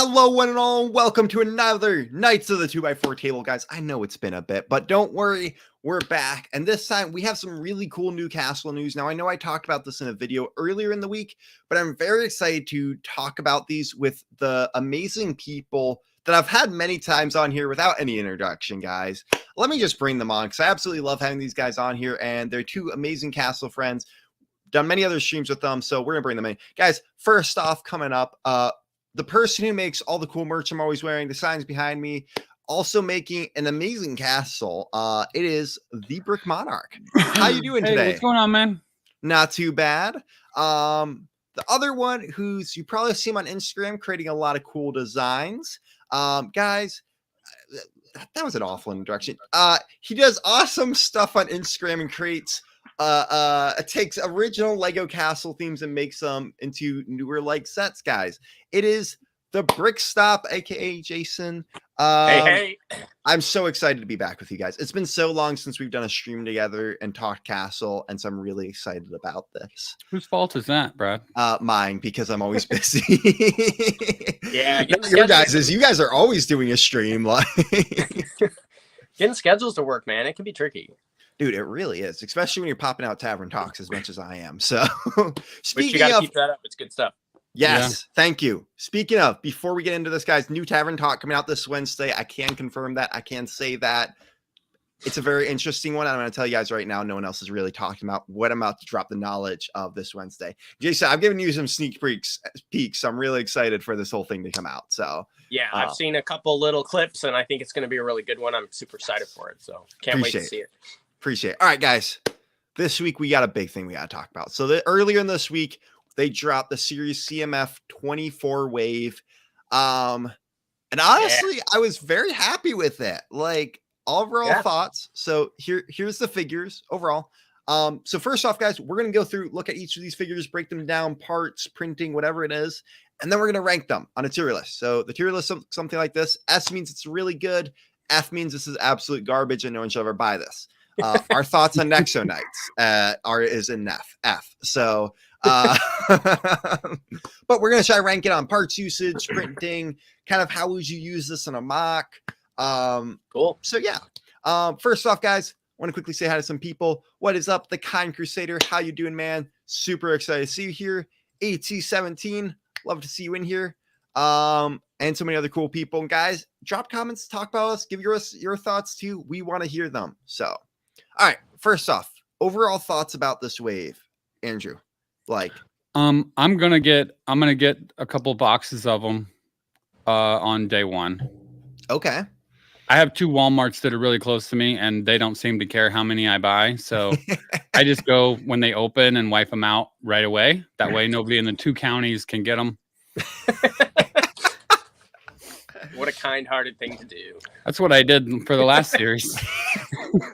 Hello, one and all. Welcome to another Knights of the 2x4 table, guys. I know it's been a bit, but don't worry. We're back. And this time we have some really cool Newcastle news. Now, I know I talked about this in a video earlier in the week, but I'm very excited to talk about these with the amazing people that I've had many times on here without any introduction, guys. Let me just bring them on because I absolutely love having these guys on here, and they're two amazing Castle friends. Done many other streams with them, so we're going to bring them in. Guys, first off, coming up, the person who makes all the cool merch I'm always wearing, the signs behind me, also making an amazing castle. It is the Brick Monarch. How you doing today? What's going on, man? Not too bad. The other one who's you probably see him on Instagram creating a lot of cool designs. Guys, that was an awful introduction. He does awesome stuff on Instagram and creates takes original Lego castle themes and makes them into newer like sets, guys. It is the Brick Stop, aka Jason. Hey. I'm so excited to be back with you guys. It's been so long since we've done a stream together and talked castle, and so I'm really excited about this. Whose fault is that, Brad? Mine, because I'm always busy. Yeah, your guys is you guys are always doing a stream. Like getting schedules to work, man. It can be tricky. Dude, it really is, especially when you're popping out Tavern Talks as much as I am. So, speaking you gotta keep that up. It's good stuff. Yes, thank you. Speaking of, before we get into this, guys, new Tavern Talk coming out this Wednesday. I can confirm that. I can say that. It's a very interesting one. I'm going to tell you guys right now, no one else is really talking about what I'm about to drop the knowledge of this Wednesday. Jason, I've given you some sneak peeks, so I'm really excited for this whole thing to come out. So, yeah, I've seen a couple little clips, and I think it's going to be a really good one. I'm super excited for it, so can't wait to see it. Appreciate it. All right, guys. This week, we got a big thing we got to talk about. So, earlier in this week, they dropped the series CMF 24 wave. And honestly, I was very happy with it. Like, overall thoughts. So, here's the figures overall. So, first off, guys, we're going to go through, look at each of these figures, break them down, parts, printing, whatever it is. And then we're going to rank them on a tier list. So, the tier list, something like this. S means it's really good. F means this is absolute garbage and no one should ever buy this. Our thoughts on Nexo Knights is in F. So, but we're going to try to rank it on parts usage, printing, kind of how would you use this in a mock. Cool. So, yeah. First off, guys, I want to quickly say hi to some people. What is up? The Kind Crusader. How you doing, man? Super excited to see you here. AT17. Love to see you in here. And so many other cool people. And guys, drop comments, talk about us, give your thoughts too. We want to hear them. So, all right. First off, overall thoughts about this wave, Andrew. Like, I'm gonna get a couple boxes of them on day one. Okay. I have two Walmarts that are really close to me, and they don't seem to care how many I buy. So I just go when they open and wipe them out right away. That way, nobody in the two counties can get them. What a kind-hearted thing to do. That's what I did for the last series.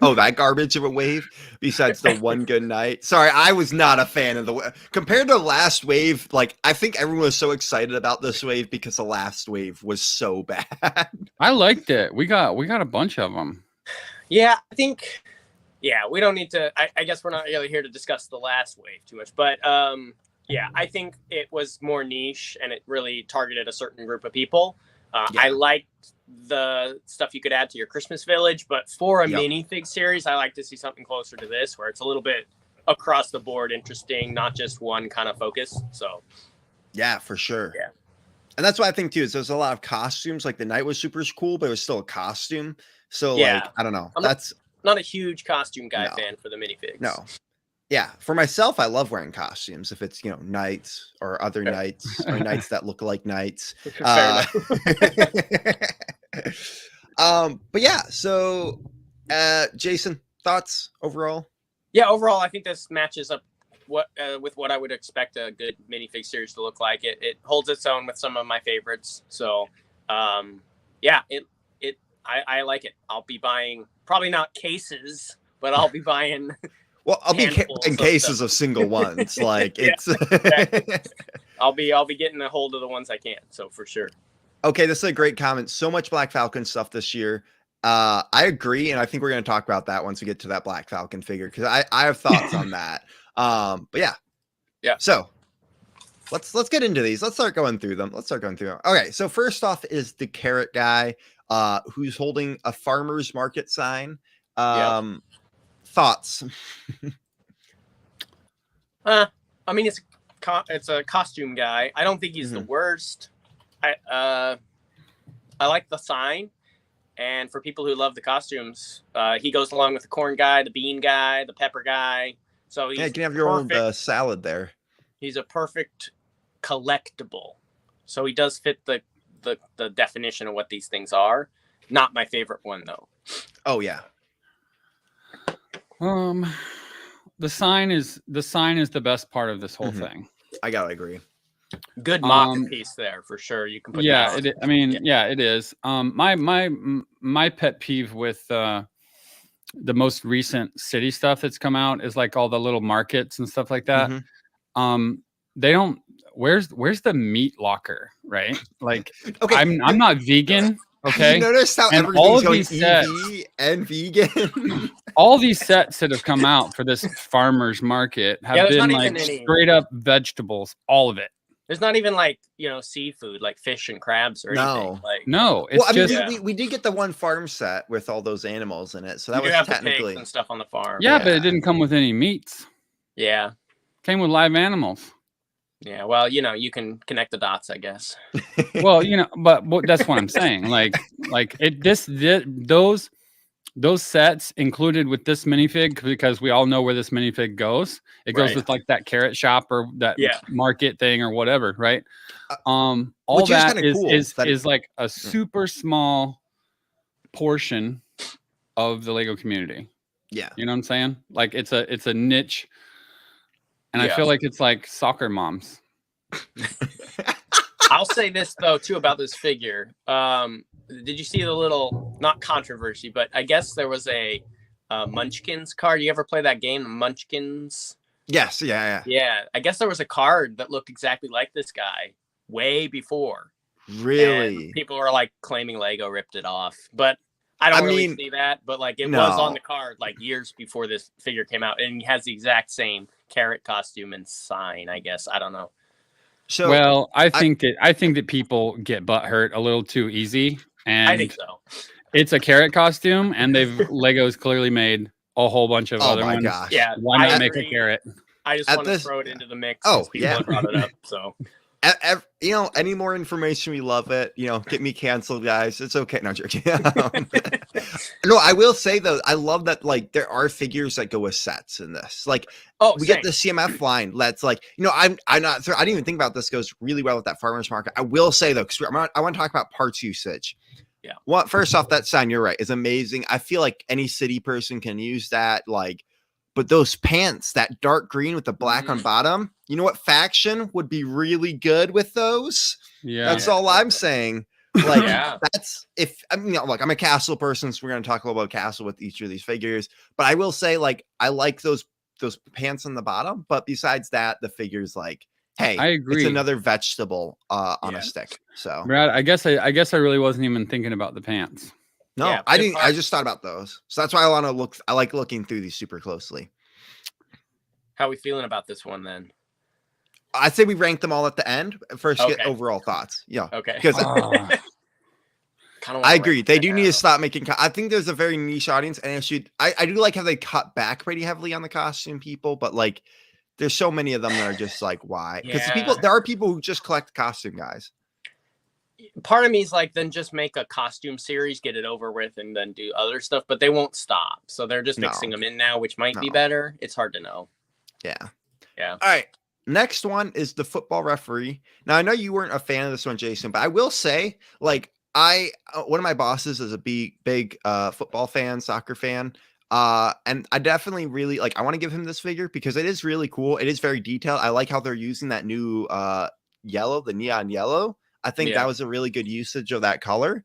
Oh, that garbage of a wave besides the one good night. Sorry, I was not a fan of the compared to the last wave. Like, I think everyone was so excited about this wave because the last wave was so bad. I liked it. We got a bunch of them. Yeah, I think. Yeah, we don't need to. I guess we're not really here to discuss the last wave too much, but yeah, I think it was more niche and it really targeted a certain group of people. I liked the stuff you could add to your Christmas village, but for a minifig series, I like to see something closer to this, where it's a little bit across the board interesting, not just one kind of focus. So, yeah, for sure. Yeah, and that's what I think too. Is there's a lot of costumes. Like the knight was super cool, but it was still a costume. So like, I don't know. That's not a huge costume guy fan for the minifigs. No. Yeah, for myself, I love wearing costumes. If it's knights or other knights or knights that look like knights. But yeah, so Jason, thoughts overall? Yeah, overall, I think this matches up with what I would expect a good minifig series to look like. It holds its own with some of my favorites. So yeah, I like it. I'll be buying probably not cases, but I'll be buying. Well, I'll be in cases of single ones. Like it's. Exactly. I'll be getting a hold of the ones I can. So for sure. Okay, this is a great comment. So much Black Falcon stuff this year. I agree, and I think we're going to talk about that once we get to that Black Falcon figure because I have thoughts on that. But yeah. Yeah. So let's get into these. Let's start going through them. Okay, so first off is the carrot guy, who's holding a farmer's market sign. Thoughts? I mean, it's a costume guy. I don't think he's the worst. I like the sign, and for people who love the costumes, he goes along with the corn guy, the bean guy, the pepper guy. So he's You can have your own salad there. He's a perfect collectible. So he does fit the definition of what these things are. Not my favorite one though. Oh yeah. The sign is the best part of this whole thing. I gotta agree. Good mock piece there for sure. You can put it is. My pet peeve with the most recent city stuff that's come out is like all the little markets and stuff like that. They don't. Where's the meat locker, right? Like, okay, I'm not vegan. Okay. You notice how and everything's going EV sets, and vegan? All these sets that have come out for this farmer's market have been like straight up vegetables, all of it. There's not even like, seafood, like fish and crabs or anything. No, it's we did get the one farm set with all those animals in it. So that was technically and stuff on the farm. Yeah, but it didn't come with any meats. Yeah. Came with live animals. Yeah, well, you can connect the dots, I guess. Well, but that's what I'm saying. Like those sets included with this minifig, because we all know where this minifig goes. It goes with like that carrot shop or that market thing or whatever, right? All that is like a super small portion of the Lego community. Yeah, you know what I'm saying? Like it's a niche. And I feel like it's like soccer moms. I'll say this though too about this figure. Did you see the little, not controversy, but I guess there was a Munchkins card. You ever play that game, Munchkins? Yes, yeah. I guess there was a card that looked exactly like this guy way before. Really? And people are like claiming Lego ripped it off, but I don't really see that. But like it was on the card like years before this figure came out, and he has the exact same carrot costume and sign. I guess I don't know. So well, I think that people get butthurt a little too easy, and I think so. It's a carrot costume, and Legos clearly made a whole bunch of other ones. Gosh. Yeah, why not make a carrot? I just want to throw it into the mix. Oh, people have brought it up. So, any more information, we love it. Get me canceled, guys. It's okay. No, I'm joking. No, I will say though, I love that. Like, there are figures that go with sets in this. Like, we get the CMF line. Let's I didn't even think about this. Goes really well with that farmer's market. I will say though, because I want to talk about parts usage. Yeah. Well, first off, that sign, you're right, is amazing. I feel like any city person can use that. But those pants, that dark green with the black on bottom, you know what faction would be really good with those? Yeah. That's all I'm saying. That's I'm a castle person, so we're going to talk a little about castle with each of these figures. But I will say, I like those pants on the bottom. But besides that, the figure's hey, I agree. It's another vegetable on a stick. So, Brad, I guess I really wasn't even thinking about the pants. No, I didn't. I just thought about those. So that's why I want to look. I like looking through these super closely. How are we feeling about this one then? I'd say we rank them all at the end. First, get overall thoughts. Yeah. Okay. Because I agree. They do need to stop making. I think there's a very niche audience, and I do like how they cut back pretty heavily on the costume people, but there's so many of them that are just why? Because there are people who just collect costume guys. Part of me is then just make a costume series, get it over with, and then do other stuff. But they won't stop, so they're just mixing them in now, which might be better. It's hard to know. Yeah. All right. Next one is the football referee. Now I know you weren't a fan of this one, Jason, but I will say, one of my bosses is a big football fan, soccer fan. And I definitely really I want to give him this figure because it is really cool. It is very detailed. I like how they're using that new yellow, the neon yellow. I think that was a really good usage of that color.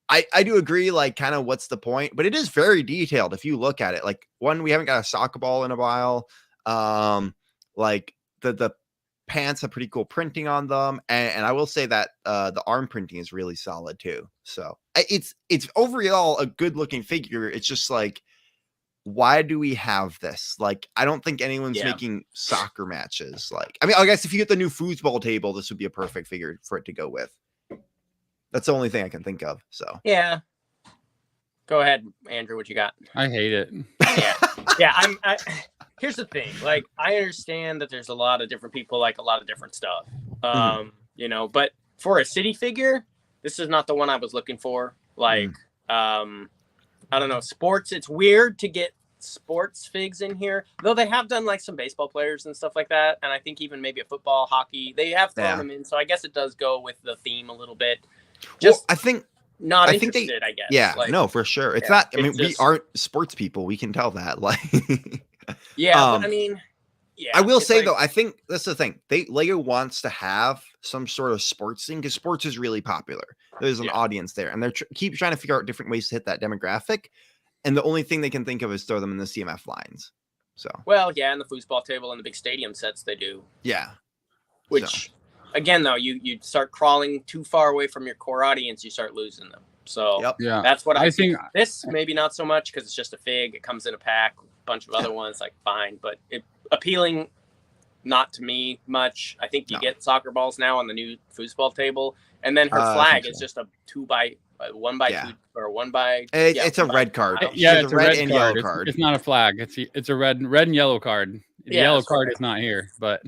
I do agree, kind of what's the point, but it is very detailed if you look at it. We haven't got a soccer ball in a while. The pants have pretty cool printing on them, and I will say that the arm printing is really solid too. So it's overall a good looking figure. It's just why do we have this? Like, I don't think anyone's making soccer matches. Like, I mean, I guess if you get the new foosball table, this would be a perfect figure for it to go with. That's the only thing I can think of. So yeah. Go ahead, Andrew. What you got? I hate it. Yeah. Here's the thing. Like, I understand that there's a lot of different people like a lot of different stuff. You know, but for a city figure, this is not the one I was looking for. Like, I don't know, sports. It's weird to get sports figs in here, though they have done like some baseball players and stuff like that. And I think even maybe a football, hockey, they have thrown them in. So I guess it does go with the theme a little bit. Just, I think not interested, I guess. Yeah, like, no, for sure. It's not, I mean, we aren't sports people. We can tell that. Like, but I mean, I will say, though, I think that's the thing. Lego wants to have some sort of sports thing because sports is really popular. There's an audience there, and they're keep trying to figure out different ways to hit that demographic. And the only thing they can think of is throw them in the CMF lines. So, well, yeah, and the foosball table and the big stadium sets they do. Yeah. Which, again, though, you start crawling too far away from your core audience, you start losing them. So that's what I think. This maybe not so much because it's just a fig. It comes in a pack, a bunch of other ones, like fine, but it appealing. Not to me much. I think you get soccer balls now on the new foosball table, and then her flag is just a 1x2 or 1x. It's a red card. It's a red and yellow card. It's not a flag. It's a red and yellow card. The yellow card is not here, but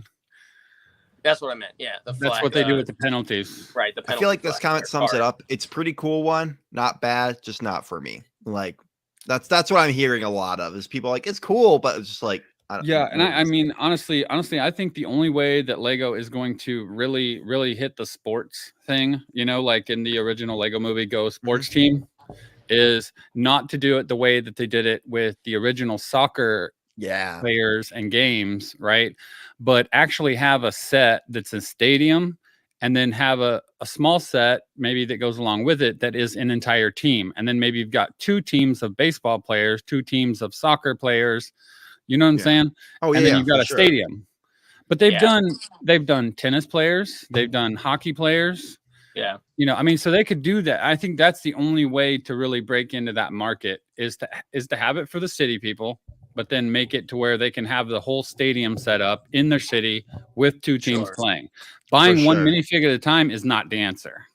that's what I meant. Yeah, the flag, that's what they do with the penalties. Right. The penalty I feel like this comment sums it up. It's a pretty cool one. Not bad, just not for me. Like that's what I'm hearing a lot of is people like it's cool, but it's just like. And I mean, honestly, I think the only way that Lego is going to really hit the sports thing, you know, like in the original Lego movie Go Sports Team, is not to do it the way that they did it with the original soccer players and games, right? But actually have a set that's a stadium and then have a small set maybe that goes along with it that is an entire team. And then maybe you've got 2 teams of baseball players, 2 teams of soccer players. You know what I'm saying? Oh, and then you've got a stadium. But they've done tennis players, they've done hockey players. Yeah. You know, I mean, so they could do that. I think that's the only way to really break into that market is to have it for the city people, but then make it to where they can have the whole stadium set up in their city with 2 teams playing. Buying one minifig at a time is not the answer.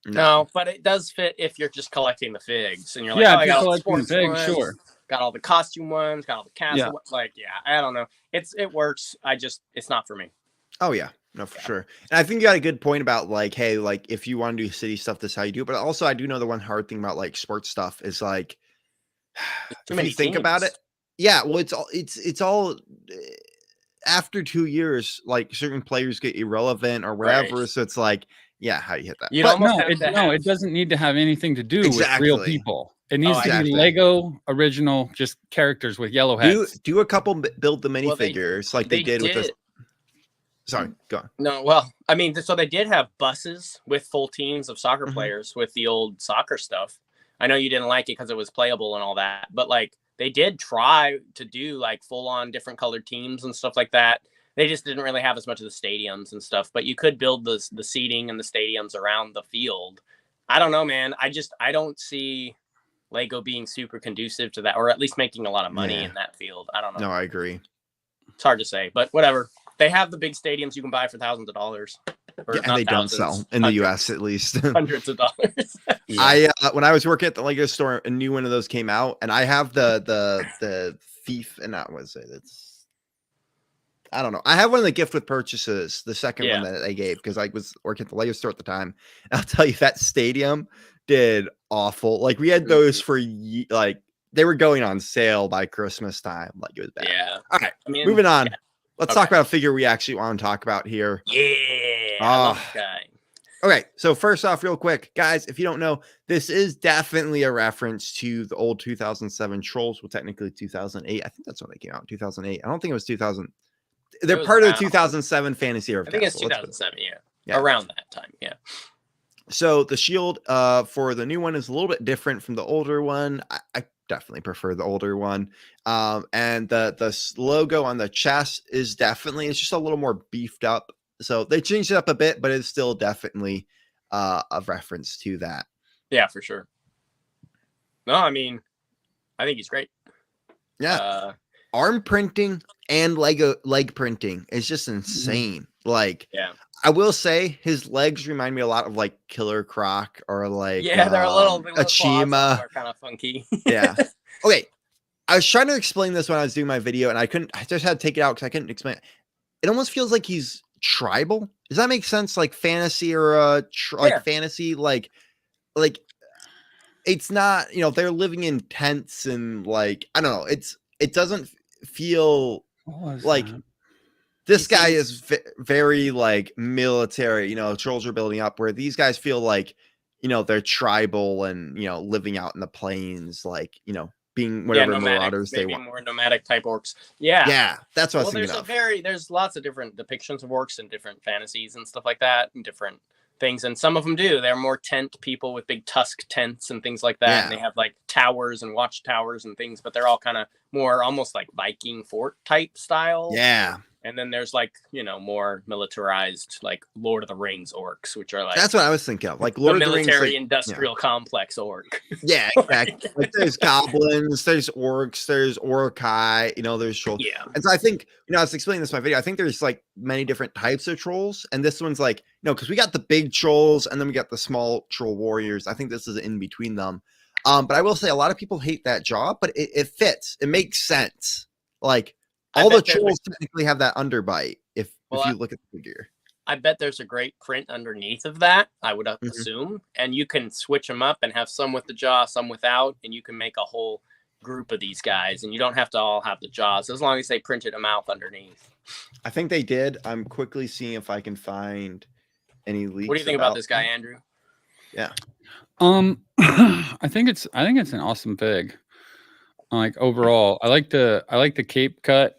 No, but it does fit if you're just collecting the figs and you're like, I got all the sports figs, sure. Got all the costume ones, got all the castle ones. Like, I don't know. It works. It's not for me. Oh yeah, no, for sure. And I think you got a good point about like, hey, like if you want to do city stuff, this is how you do it. But also, I do know the one hard thing about like sports stuff is like, too many think about it. Yeah, well, it's all after 2 years, like certain players get irrelevant or whatever. Right. So it's like, how do you hit that? It doesn't need to have anything to do with real people. It needs to be Lego original, just characters with yellow heads. Do a couple build the minifigures like they did with this. Sorry, go on. No, well, I mean, so they did have buses with full teams of soccer players with the old soccer stuff. I know you didn't like it because it was playable and all that, but like they did try to do like full on different colored teams and stuff like that. They just didn't really have as much of the stadiums and stuff, but you could build the seating and the stadiums around the field. I don't know, man. I don't see Lego being super conducive to that, or at least making a lot of money in that field. I don't know. No, I agree. It's hard to say, but whatever. They have the big stadiums you can buy for thousands of dollars. And they don't sell in the US, at least. Hundreds of dollars. When I was working at the Lego store, a new one of those came out, and I have the thief, and that was it. I don't know. I have one of the gift with purchases, the second one that they gave, because I was working at the Lego store at the time. And I'll tell you, that stadium did awful. Like we had those for like they were going on sale by Christmas time. Like it was bad. Yeah. All right. Moving on. Let's talk about a figure we actually want to talk about here. Yeah. I love this guy. Okay. So first off, real quick, guys, if you don't know, this is definitely a reference to the old 2007 Trolls. Well, technically 2008. I think that's when they came out. 2008. I don't think it was 2000. They're part of the 2007 Fantasy Era. I think it's 2007. Yeah. Around that time. Yeah. So the shield for the new one is a little bit different from the older one. I definitely prefer the older one. And the logo on the chest is definitely, it's just a little more beefed up. So they changed it up a bit, but it's still definitely a reference to that. Yeah, for sure. No, I mean, I think he's great. Yeah. Arm printing and leg printing is just insane. Like, I will say his legs remind me a lot of like Killer Croc or like they're a little Achima. Are kind of funky. Yeah. Okay. I was trying to explain this when I was doing my video, and I just had to take it out because I couldn't explain it. It almost feels like he's tribal. Does that make sense? Like fantasy or like fantasy, like it's not, they're living in tents and like, I don't know. It doesn't feel like that? This guy is very like military, trolls are building up, where these guys feel like, they're tribal and, living out in the plains, like, being whatever marauders they want. More nomadic type orcs. Yeah. That's what I was thinking of. There's lots of different depictions of orcs and different fantasies and stuff like that, and different things. And some of them do. They're more tent people with big tusk tents and things like that. Yeah. And they have like towers and watchtowers and things, but they're all kind of more almost like Viking fort type style. Yeah. And then there's like, more militarized, like Lord of the Rings orcs, which are like... That's what I was thinking of. Like Lord of the Rings. Military industrial complex orc. Yeah, exactly. Like there's goblins, there's orcs, there's orcai, there's trolls. Yeah. And so I think, I was explaining this in my video, I think there's like many different types of trolls. And this one's like, because we got the big trolls and then we got the small troll warriors. I think this is in between them. But I will say a lot of people hate that jaw, but it fits. It makes sense. Like, all the trolls technically have that underbite if you look at the figure. I bet there's a great print underneath of that, I would assume. And you can switch them up and have some with the jaw, some without, and you can make a whole group of these guys. And you don't have to all have the jaws, as long as they printed a mouth underneath. I think they did. I'm quickly seeing if I can find any leaks. What do you think about this guy, Andrew? Yeah. I think it's an awesome fig. Like overall, I like the cape cut.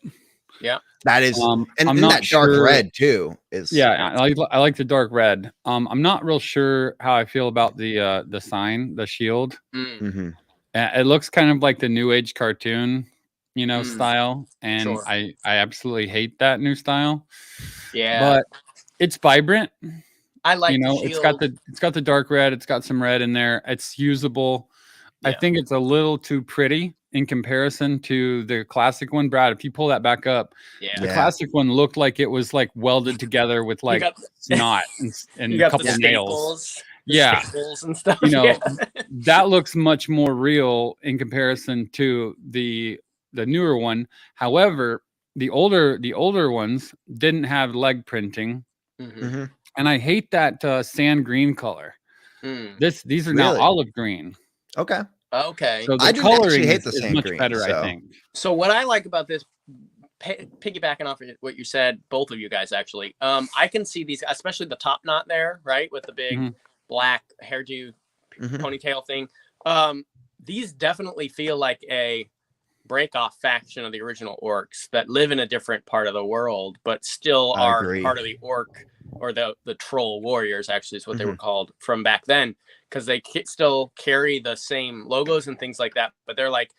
Yeah, that is, and I'm not that dark red too is. Yeah, I like the dark red. I'm not real sure how I feel about the sign, the shield. Mm-hmm. It looks kind of like the New Age cartoon, style, and I absolutely hate that new style. Yeah, but it's vibrant. I like the shield. It's got the dark red. It's got some red in there. It's usable. Yeah. I think it's a little too pretty in comparison to the classic one. Brad, if you pull that back up, the classic one looked like it was like welded together with like snot and a couple of nails. Staples and stuff. That looks much more real in comparison to the newer one. However, the older ones didn't have leg printing. Mm-hmm. And I hate that sand green color. These are now olive green. Okay. So the coloring is much better, I think. So what I like about this, piggybacking off of what you said, both of you guys actually, I can see these, especially the top knot there, right, with the big black hairdo ponytail thing. These definitely feel like a break-off faction of the original orcs that live in a different part of the world, but still are part of the orc or the troll warriors, actually is what they were called from back then, because they still carry the same logos and things like that, but they're like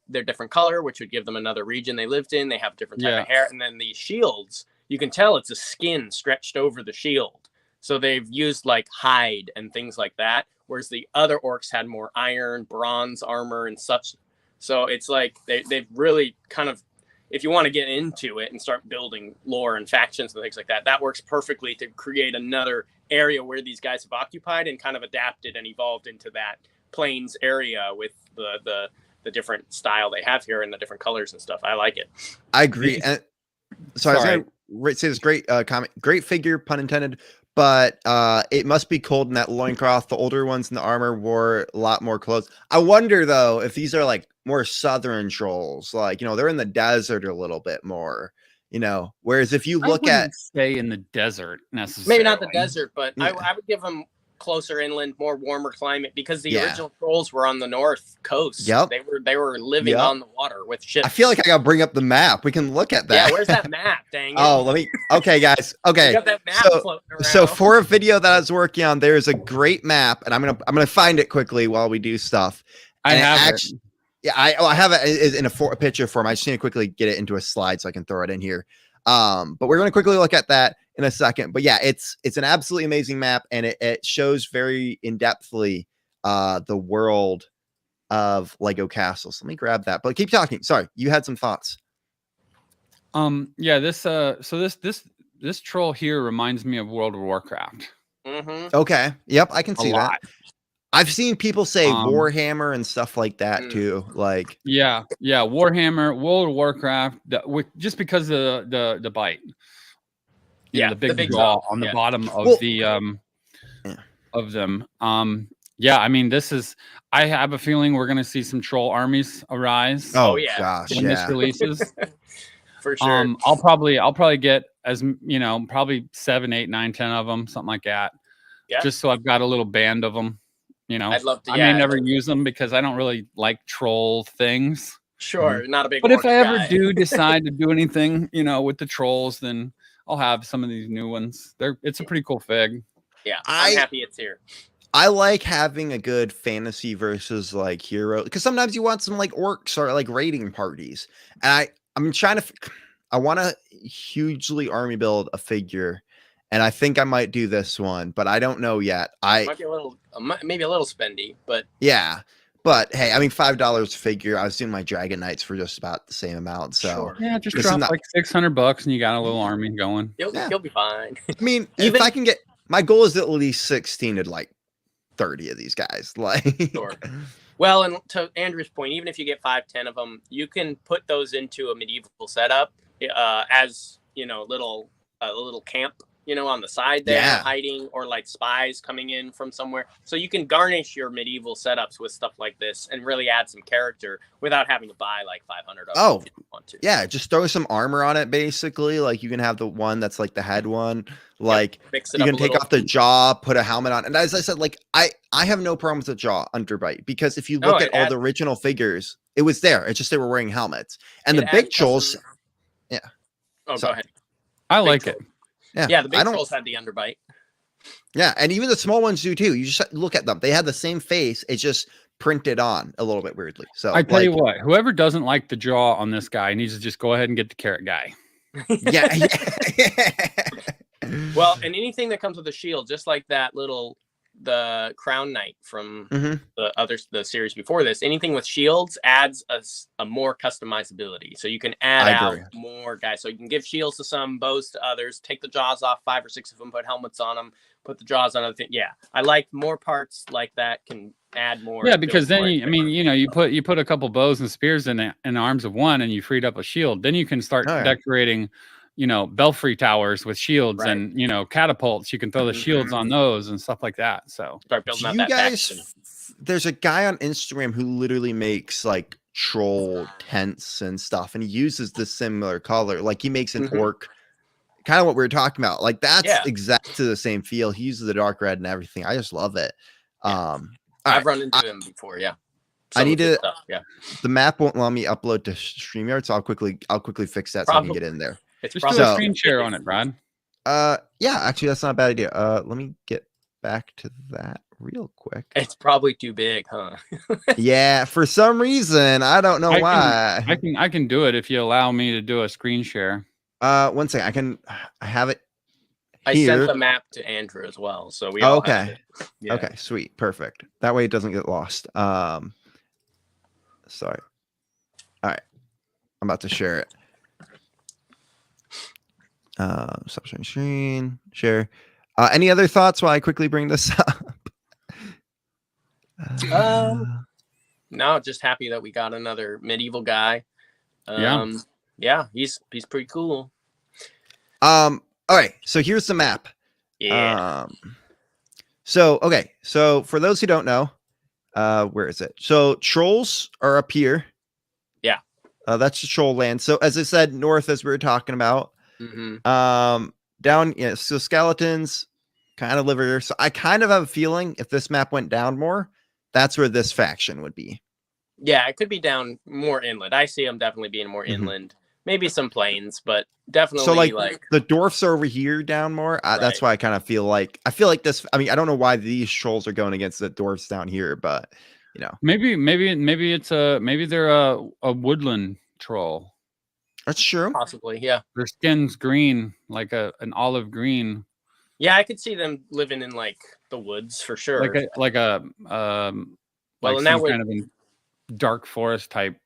they're different color, which would give them another region they lived in. They have different type of hair, and then these shields, you can tell it's a skin stretched over the shield, so they've used like hide and things like that, whereas the other orcs had more iron, bronze armor and such. So it's like they've really kind of, if you want to get into it and start building lore and factions and things like that, that works perfectly to create another area where these guys have occupied and kind of adapted and evolved into that plains area with the different style they have here and the different colors and stuff. I like it. I agree. And so I was going to say this great comment, great figure, pun intended, but it must be cold in that loincloth. The older ones in the armor wore a lot more clothes. I wonder though, if these are like more southern trolls, like, they're in the desert a little bit more, whereas if you look at stay in the desert necessarily, maybe not the desert, but I would give them closer inland, more warmer climate, because the original trolls were on the north coast. They were living on the water with ships. I feel like I gotta bring up the map. We can look at that. Yeah, where's that map? Dang it. Oh, okay, guys. Okay. Got that map floating around. So for a video that I was working on, there's a great map, and I'm gonna find it quickly while we do stuff. I have it. Yeah, I have it in a picture form. I just need to quickly get it into a slide so I can throw it in here. But we're going to quickly look at that in a second. But yeah, it's an absolutely amazing map, and it shows very in-depthly the world of Lego castles. Let me grab that. But keep talking. Sorry, you had some thoughts. Yeah, this troll here reminds me of World of Warcraft. Okay. Yep, I can see that. I've seen people say Warhammer and stuff like that too. Like, yeah, Warhammer, World of Warcraft, just because of the bite. The big jaw on the bottom of of them. Yeah, I mean, I have a feeling we're gonna see some troll armies arise. Oh yeah, gosh, when this releases. For sure. I'll probably get probably 7, 8, 9, 10 of them, something like that. Yeah. Just so I've got a little band of them. I'd love to. I may never use them because I don't really like troll things. Sure, not a big. But if I ever do decide to do anything, with the trolls, then I'll have some of these new ones. It's a pretty cool fig. Yeah, I'm happy it's here. I like having a good fantasy versus like hero, because sometimes you want some like orcs or like raiding parties, and I'm trying to. I want to hugely army build a figure, and I think I might do this one, but I don't know yet. Might be maybe a little spendy, but yeah. But hey, I mean, $5 figure. I was doing my Dragon Knights for just about the same amount. So yeah, just drop like $600 and you got a little army going. You'll be fine. I mean, if I can get, my goal is at least 16 to like 30 of these guys. Like, sure. Well, and to Andrew's point, even if you get 5, 10 of them, you can put those into a medieval setup as a little camp. On the side there, hiding, or like spies coming in from somewhere. So you can garnish your medieval setups with stuff like this and really add some character without having to buy like 500 of them if you want to. Yeah, just throw some armor on it, basically. Like, you can have the one that's like the head one. Like, mix it you can take off the jaw, put a helmet on. And as I said, like, I have no problem with the jaw underbite, because if you look at all the original figures, it was there. It's just they were wearing helmets. And the big trolls... Yeah. Oh, go ahead. I like it. Yeah, the big trolls had the underbite. Yeah, and even the small ones do too. You just look at them; they have the same face. It's just printed on a little bit weirdly. So I tell you what, whoever doesn't like the jaw on this guy needs to just go ahead and get the carrot guy. Yeah. Well, and anything that comes with a shield, just like that the Crown Knight from the series before this, anything with shields adds a more customizability. So you can add out more guys. So you can give shields to some, bows to others, take the jaws off 5 or 6 of them, put helmets on them, put the jaws on other things. Yeah, I like more parts like that can add more. Yeah, because then you put a couple bows and spears in the arms of one, and you freed up a shield. Then you can start decorating belfry towers with shields and catapults. You can throw the shields on those and stuff like that. So start building out that faction. There's a guy on Instagram who literally makes like troll tents and stuff, and he uses the similar color. Like, he makes an orc, kind of what we were talking about. Like, that's exactly the same feel. He uses the dark red and everything. I just love it. I've run into him before. Yeah. I need to. The map won't let me upload to StreamYard, so I'll quickly fix that so I can get in there. Just do a screen share on it, Brad. Yeah, actually, that's not a bad idea. Let me get back to that real quick. It's probably too big, huh? Yeah, for some reason, I don't know why. I can do it if you allow me to do a screen share. 1 second. I have it here. I sent the map to Andrew as well, so we all have it. Yeah. Okay, sweet, perfect. That way it doesn't get lost. Sorry. All right, I'm about to share it. Stop sharing screen, share. Any other thoughts while I quickly bring this up? No, just happy that we got another medieval guy. Yeah, he's pretty cool. All right, so here's the map. Yeah. So for those who don't know, where is it? So trolls are up here. Yeah. That's the troll land. So as I said, north, as we were talking about. Down, so skeletons kind of live here. So I kind of have a feeling if this map went down more, that's where this faction would be. Yeah, it could be down more inland. I see them definitely being more inland. Maybe some plains, but definitely. So like the dwarfs are over here down more. That's why I kind of feel like this. I mean, I don't know why these trolls are going against the dwarfs down here, but maybe they're a woodland troll. That's true. Possibly, yeah. Their skin's green, like an olive green. Yeah, I could see them living in like the woods for sure. Like a well, and that would dark forest type.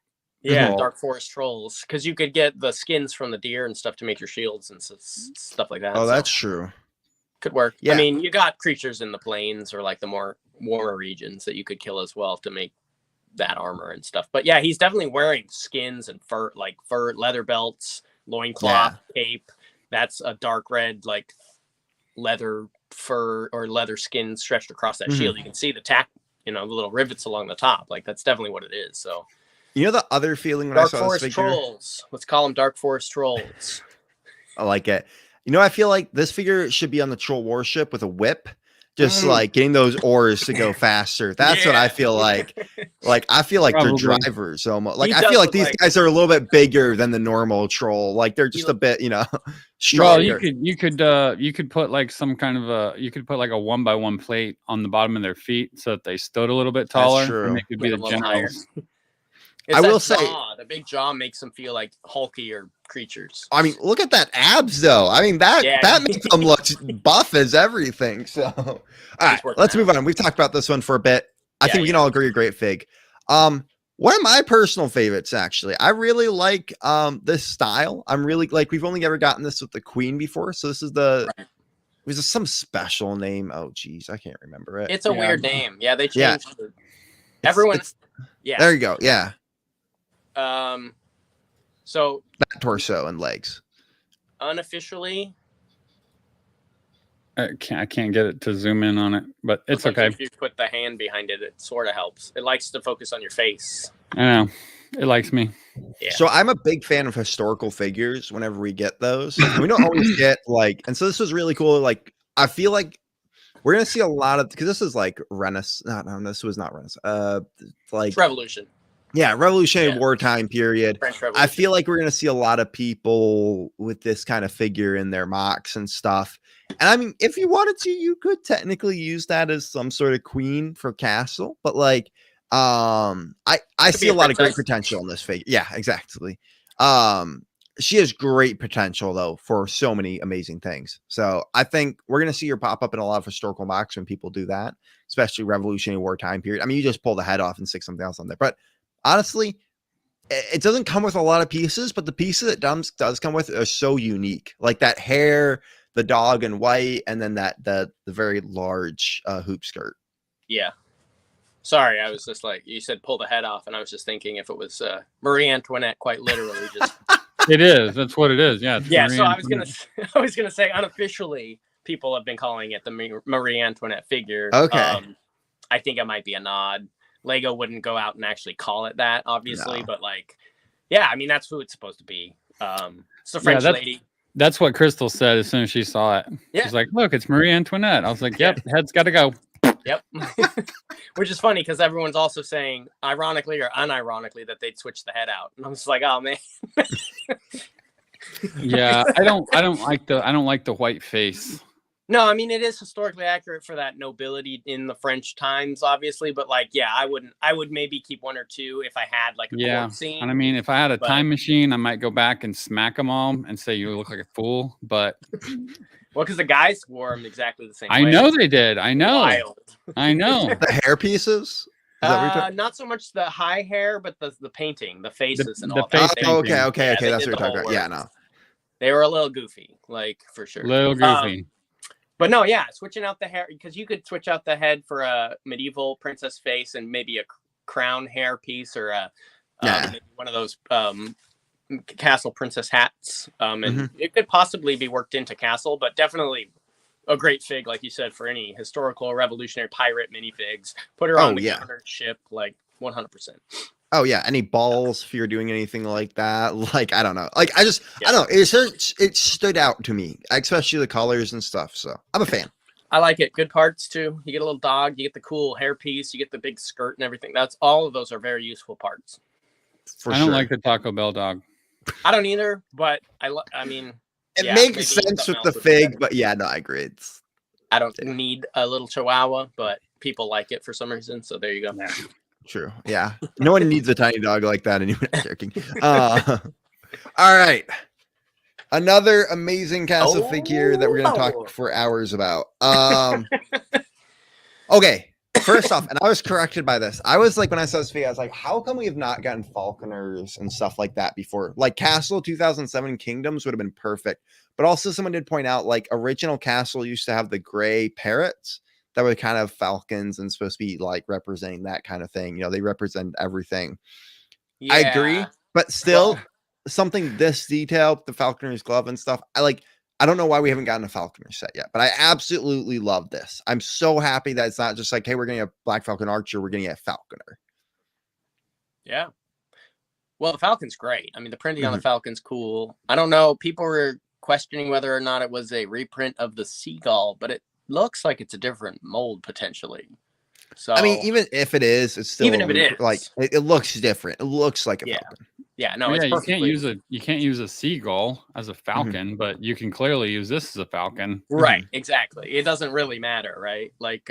Yeah, dark forest trolls, because you could get the skins from the deer and stuff to make your shields and stuff like that. Oh, that's true. Could work. Yeah. I mean, you got creatures in the plains or like the more warmer regions that you could kill as well to make that armor and stuff. But yeah, he's definitely wearing skins and fur leather belts, loincloth, cape. That's a dark red like leather fur or leather skin stretched across that shield. You can see the the little rivets along the top. Like that's definitely what it is. So the other feeling when dark I saw forest this figure, trolls. Let's call them dark forest trolls. I like it. I feel like this figure should be on the troll warship with a whip, just like getting those oars to go faster. That's what I feel like. Like I feel like they're drivers almost. Like I feel like these guys are a little bit bigger than the normal troll. Like they're just a bit, stronger. Well, you could put like some kind of a 1x1 plate on the bottom of their feet so that they stood a little bit taller. That's true. And they could be the generals. I will say the big jaw makes them feel like hulkier creatures. I mean, look at that abs though. I mean that makes them look buff as everything. So all right, let's move on. We've talked about this one for a bit. I think we can all agree a great fig. One of my personal favorites, actually. I really like this style. I'm really like we've only ever gotten this with the Queen before. So this is was some special name. Oh geez, I can't remember it. It's a weird name. Yeah, they changed everyone. There you go. Yeah. So that torso and legs. Unofficially, I can't get it to zoom in on it, but it's okay. If you put the hand behind it, it sort of helps. It likes to focus on your face. I know. It likes me. Yeah. So I'm a big fan of historical figures whenever we get those. We don't always get and so this was really cool. Like, I feel like we're going to see a lot of, because this is like Renaissance. No, this was not Renaissance. Like Revolution. Yeah, Revolutionary War time period. I feel like we're going to see a lot of people with this kind of figure in their mocks and stuff. And I mean, if you wanted to, you could technically use that as some sort of queen for castle. But like, I see a lot of great potential in this figure. Yeah, exactly. She has great potential though for so many amazing things. So I think we're going to see her pop up in a lot of historical mocks when people do that, especially Revolutionary War time period. I mean, you just pull the head off and stick something else on there, but honestly, it doesn't come with a lot of pieces, but the pieces it does come with are so unique. Like that hair, the dog in white, and then the very large hoop skirt. Yeah. Sorry, I was just like, you said pull the head off, and I was just thinking if it was Marie Antoinette, quite literally. Just it is. That's what it is. Yeah. Yeah. So I was gonna say unofficially, people have been calling it the Marie Antoinette figure. Okay. I think it might be a nod. Lego wouldn't go out and actually call it that, obviously, but like, yeah, I mean, that's who it's supposed to be. It's a French lady. That's what Crystal said as soon as she saw it. Yeah. She's like, look, it's Marie Antoinette. I was like, yep, head's got to go. Yep. Which is funny because everyone's also saying, ironically or unironically, that they'd switch the head out. And I'm just like, oh man. Yeah, I don't like the white face. No, I mean, it is historically accurate for that nobility in the French times, obviously. But like, yeah, I would maybe keep one or two if I had like a court scene. And I mean, if I had a time machine, I might go back and smack them all and say you look like a fool. But well, because the guys wore them exactly the same way. I know they did. I know. Wild. I know. The hair pieces? Not so much the high hair, but the painting, the faces, and all that. Okay. That's what you're talking about. Yeah, no. They were a little goofy, like for sure. Little goofy. But no, yeah, switching out the hair, because you could switch out the head for a medieval princess face and maybe a crown hair piece or one of those castle princess hats. And it could possibly be worked into castle, but definitely a great fig, like you said, for any historical revolutionary pirate minifigs. Put her on the counter ship, like 100%. Oh yeah, any balls if you're doing anything like that? Like I don't know. Like I don't know. It stood out to me, especially the colors and stuff. So I'm a fan. I like it. Good parts too. You get a little dog. You get the cool hair piece. You get the big skirt and everything. All of those are very useful parts. I don't like the Taco Bell dog. I don't either, but I mean, it makes sense with the fig. But yeah, no, I agree. I don't need a little Chihuahua, but people like it for some reason. So there you go. Yeah. True. Yeah. No one needs a tiny dog like that anyway. Joking. All right. Another amazing castle figure that we're going to talk for hours about. Okay. First off, and I was corrected by this. I was like, when I saw this video, I was like, how come we have not gotten falconers and stuff like that before? Like Castle 2007 Kingdoms would have been perfect. But also someone did point out, like, original Castle used to have the gray parrots that were kind of falcons and supposed to be like representing that kind of thing. You know, they represent everything. Yeah. I agree, but still something this detailed, the falconer's glove and stuff. I don't know why we haven't gotten a falconer set yet, but I absolutely love this. I'm so happy that it's not just like, hey, we're getting a Black Falcon Archer, we're getting a falconer. Yeah. Well, the falcon's great. I mean, the printing on the falcon's cool. I don't know. People were questioning whether or not it was a reprint of the seagull, but it looks like it's a different mold potentially. So I mean, even if it is, it's still even if it is, like it looks different. It looks like a falcon. Yeah, no, it's you can't use a seagull as a falcon, but you can clearly use this as a falcon. Right, exactly. It doesn't really matter, right? Like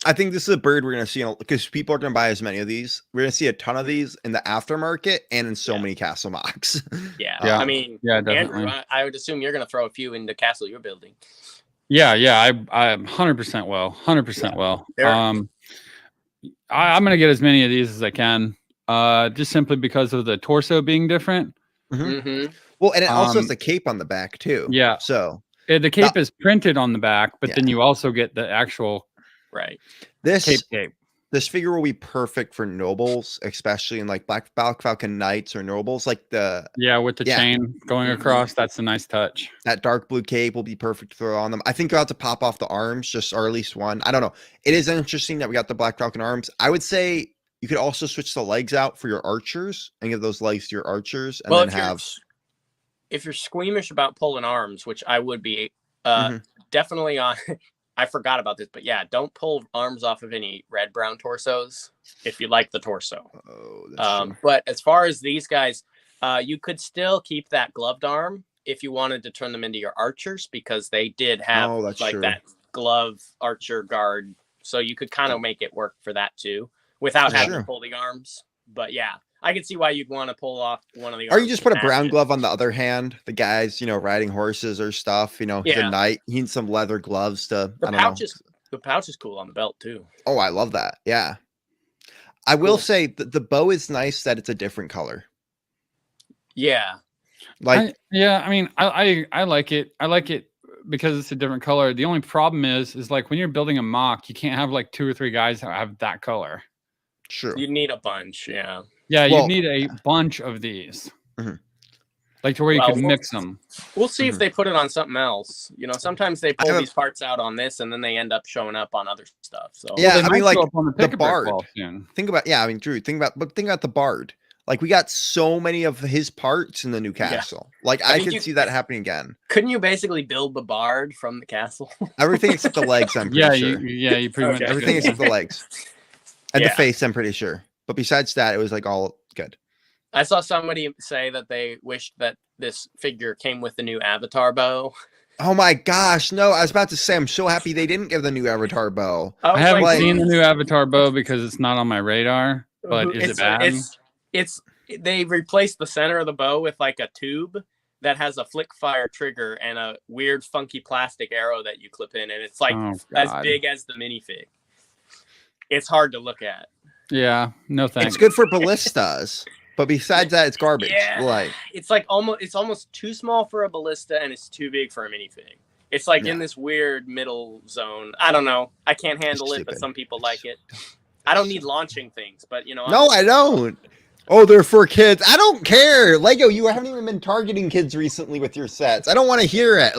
I think this is a bird we're going to see because people are going to buy as many of these. We're going to see a ton of these in the aftermarket and in so many castle mocks. Yeah. I mean, definitely. Andrew, I would assume you're going to throw a few in the castle you're building. Yeah, I'm 100% well. 100% well. I'm going to get as many of these as I can, just simply because of the torso being different. Well, and it also has the cape on the back too. Yeah. So the cape is printed on the back, but then you also get the actual this cape. This figure will be perfect for nobles, especially in like Black Falcon Knights or nobles, like with the chain going across. That's a nice touch. That dark blue cape will be perfect to throw on them. I think you'll have to pop off the arms, or at least one. I don't know. It is interesting that we got the Black Falcon arms. I would say you could also switch the legs out for your archers and give those legs to your archers, and then if you're squeamish about pulling arms, which I would be, definitely on. I forgot about this, but yeah, don't pull arms off of any red-brown torsos if you like the torso. Oh, that's true. But as far as these guys, you could still keep that gloved arm if you wanted to turn them into your archers, because they did have that glove archer guard. So you could kind of make it work for that too, without having to pull the arms. But yeah, I can see why you'd want to pull off one of the arms. Or you just put a brown glove on the other hand. The guys, riding horses or stuff, he's a knight. He needs some leather gloves to, the pouch is cool on the belt too. Oh, I love that. Yeah. I will say that the bow is nice that it's a different color. Yeah. I mean, I like it. I like it because it's a different color. The only problem is like when you're building a mock, you can't have like 2 or 3 guys that have that color. Sure. You need a bunch. Yeah. Yeah, you need a bunch of these, like to where you can mix them. We'll see if they put it on something else. Sometimes they pull these parts out on this, and then they end up showing up on other stuff. So I mean, like the bard. Think about Drew. Think about the bard. Like we got so many of his parts in the new castle. Like I could see that happening again. Couldn't you basically build the bard from the castle? Everything except the legs. I'm pretty sure. You pretty much everything except the legs and the face. I'm pretty sure. But besides that, it was like all good. I saw somebody say that they wished that this figure came with the new avatar bow. Oh my gosh, no. I was about to say, I'm so happy they didn't give the new avatar bow. I haven't seen the new avatar bow because it's not on my radar, but is it bad? They replaced the center of the bow with like a tube that has a flick fire trigger and a weird funky plastic arrow that you clip in, and it's like as big as the minifig. It's hard to look at. Yeah, no thanks. It's good for ballistas, but besides that, it's garbage. Yeah, it's almost too small for a ballista, and it's too big for a minifig. It's like in this weird middle zone. I don't know. I can't handle it, but some people like it. I don't need launching things, but No, I don't. Oh, they're for kids. I don't care. Lego, you haven't even been targeting kids recently with your sets. I don't want to hear it.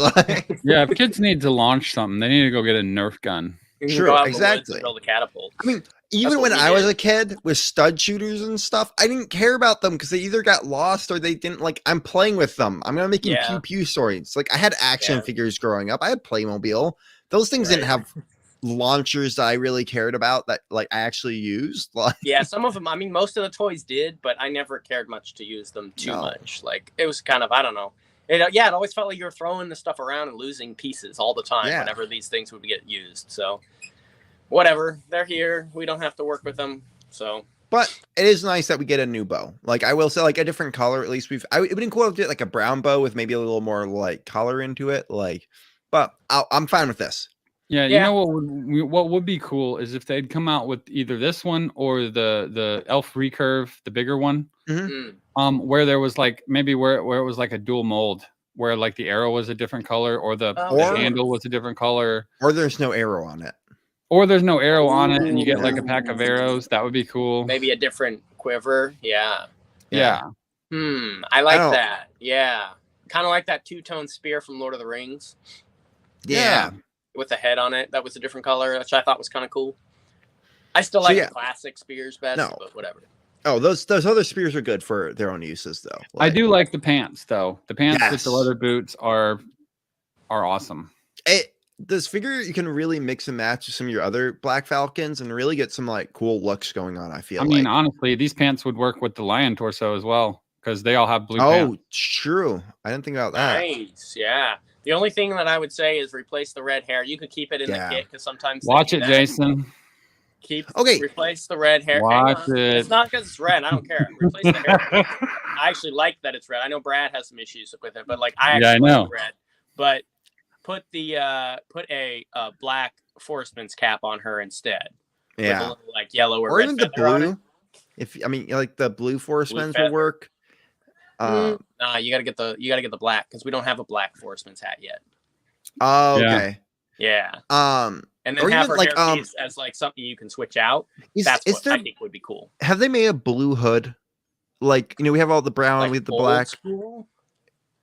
Yeah, if kids need to launch something, they need to go get a Nerf gun. Sure, exactly. Build a catapult. I mean, even when I was a kid with stud shooters and stuff, I didn't care about them because they either got lost or they didn't. Like, I'm playing with them. I'm not making pew pew stories. Like, I had action figures growing up. I had Playmobil. Those things didn't have launchers that I really cared about that like I actually used. Like, some of them. I mean, most of the toys did, but I never cared much to use them too much. Like, it was kind of, I don't know. It always felt like you were throwing the stuff around and losing pieces all the time whenever these things would get used. So whatever, they're here. We don't have to work with them. So, but it is nice that we get a new bow. Like I will say, like a different color. At least it would be cool to get like a brown bow with maybe a little more like color into it. Like, but I'm fine with this. Yeah, you know what would be cool is if they'd come out with either this one or the elf recurve, the bigger one, where there was like maybe where it was like a dual mold, where like the arrow was a different color or the handle was a different color, or there's no arrow on it, or there's no arrow on it, and you get like a pack of arrows. That would be cool. Maybe a different quiver. Yeah. I like that. Yeah, kind of like that two-tone spear from Lord of the Rings. Yeah. With the head on it, that was a different color, which I thought was kind of cool. I still like the classic spears best, but whatever. Oh, those other spears are good for their own uses, though. I do like the pants, though. The pants with the leather boots are awesome. This figure, you can really mix and match with some of your other Black Falcons and really get some like cool looks going on. I mean, honestly, these pants would work with the lion torso as well because they all have blue pants. Oh, true. I didn't think about that. Nice, yeah. The only thing that I would say is replace the red hair. You could keep it in the kit because sometimes watch it, Jason. Replace the red hair. Watch it. It's not because it's red. I don't care. Replace the hair. I actually like that it's red. I know Brad has some issues with it, but like I actually like red. But put a black forestman's cap on her instead. Yeah, with a little, like yellow or even the blue. Like the blue forestman's will work. Nah, you gotta get the black because we don't have a black forestman's hat yet. Oh, okay. Yeah. And then have her hairpiece as like something you can switch out. That's what I think would be cool. Have they made a blue hood? Like, we have all the brown, we have the black. School?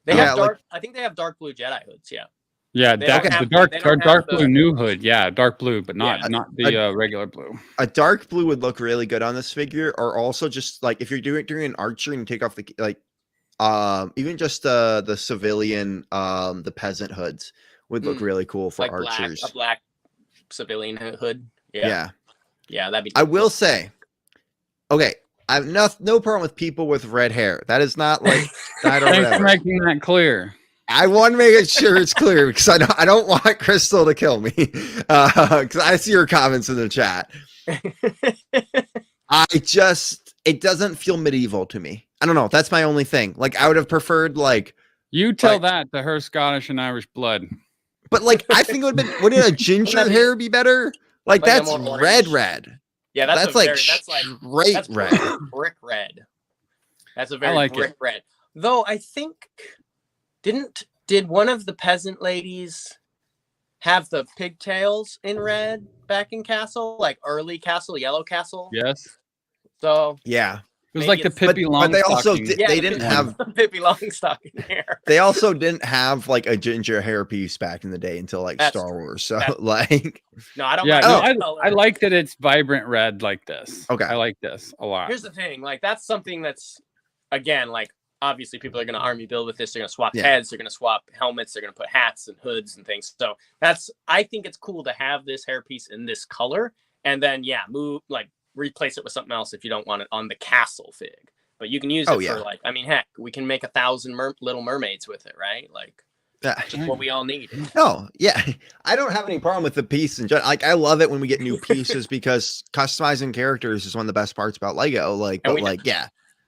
They have dark. I think they have dark blue Jedi hoods. Yeah. Yeah, the dark blue new hood. Yeah, dark blue, but not the regular blue. A dark blue would look really good on this figure, or also just like if you're doing an archer and you take off the even just the civilian the peasant hoods would look really cool for like archers. A black civilian hood. Yeah, that'd be cool. I will say, okay, I have no problem with people with red hair. That is not like Thanks for making that clear. I want to make sure it's clear because I don't want Crystal to kill me because I see her comments in the chat. It doesn't feel medieval to me. I don't know. That's my only thing. Like I would have preferred like you tell that to her Scottish and Irish blood. But like I think wouldn't a ginger hair be better? Like that's red. Yeah, that's straight red. Brick red. That's a very brick red. Though I think did one of the peasant ladies have the pigtails in red back in Castle, like early Castle, Yellow Castle? Yes. So yeah, it was like the Pippi Longstocking. But they also they didn't have Pippi Longstocking hair. They also didn't have like a ginger hairpiece back in the day until like Star Wars. So like, no, I don't. Yeah, I like that it's vibrant red like this. Okay, I like this a lot. Here's the thing, like that's something that's again like. Obviously, people are going to army build with this. They're going to swap heads. They're going to swap helmets. They're going to put hats and hoods and things. So I think it's cool to have this hairpiece in this color, and then replace it with something else if you don't want it on the castle fig. But you can use it for like, I mean, heck, we can make 1,000 Little Mermaids with it, right? Like, that's what we all need. Oh yeah, I don't have any problem with the piece, and like I love it when we get new pieces because customizing characters is one of the best parts about Lego. Like,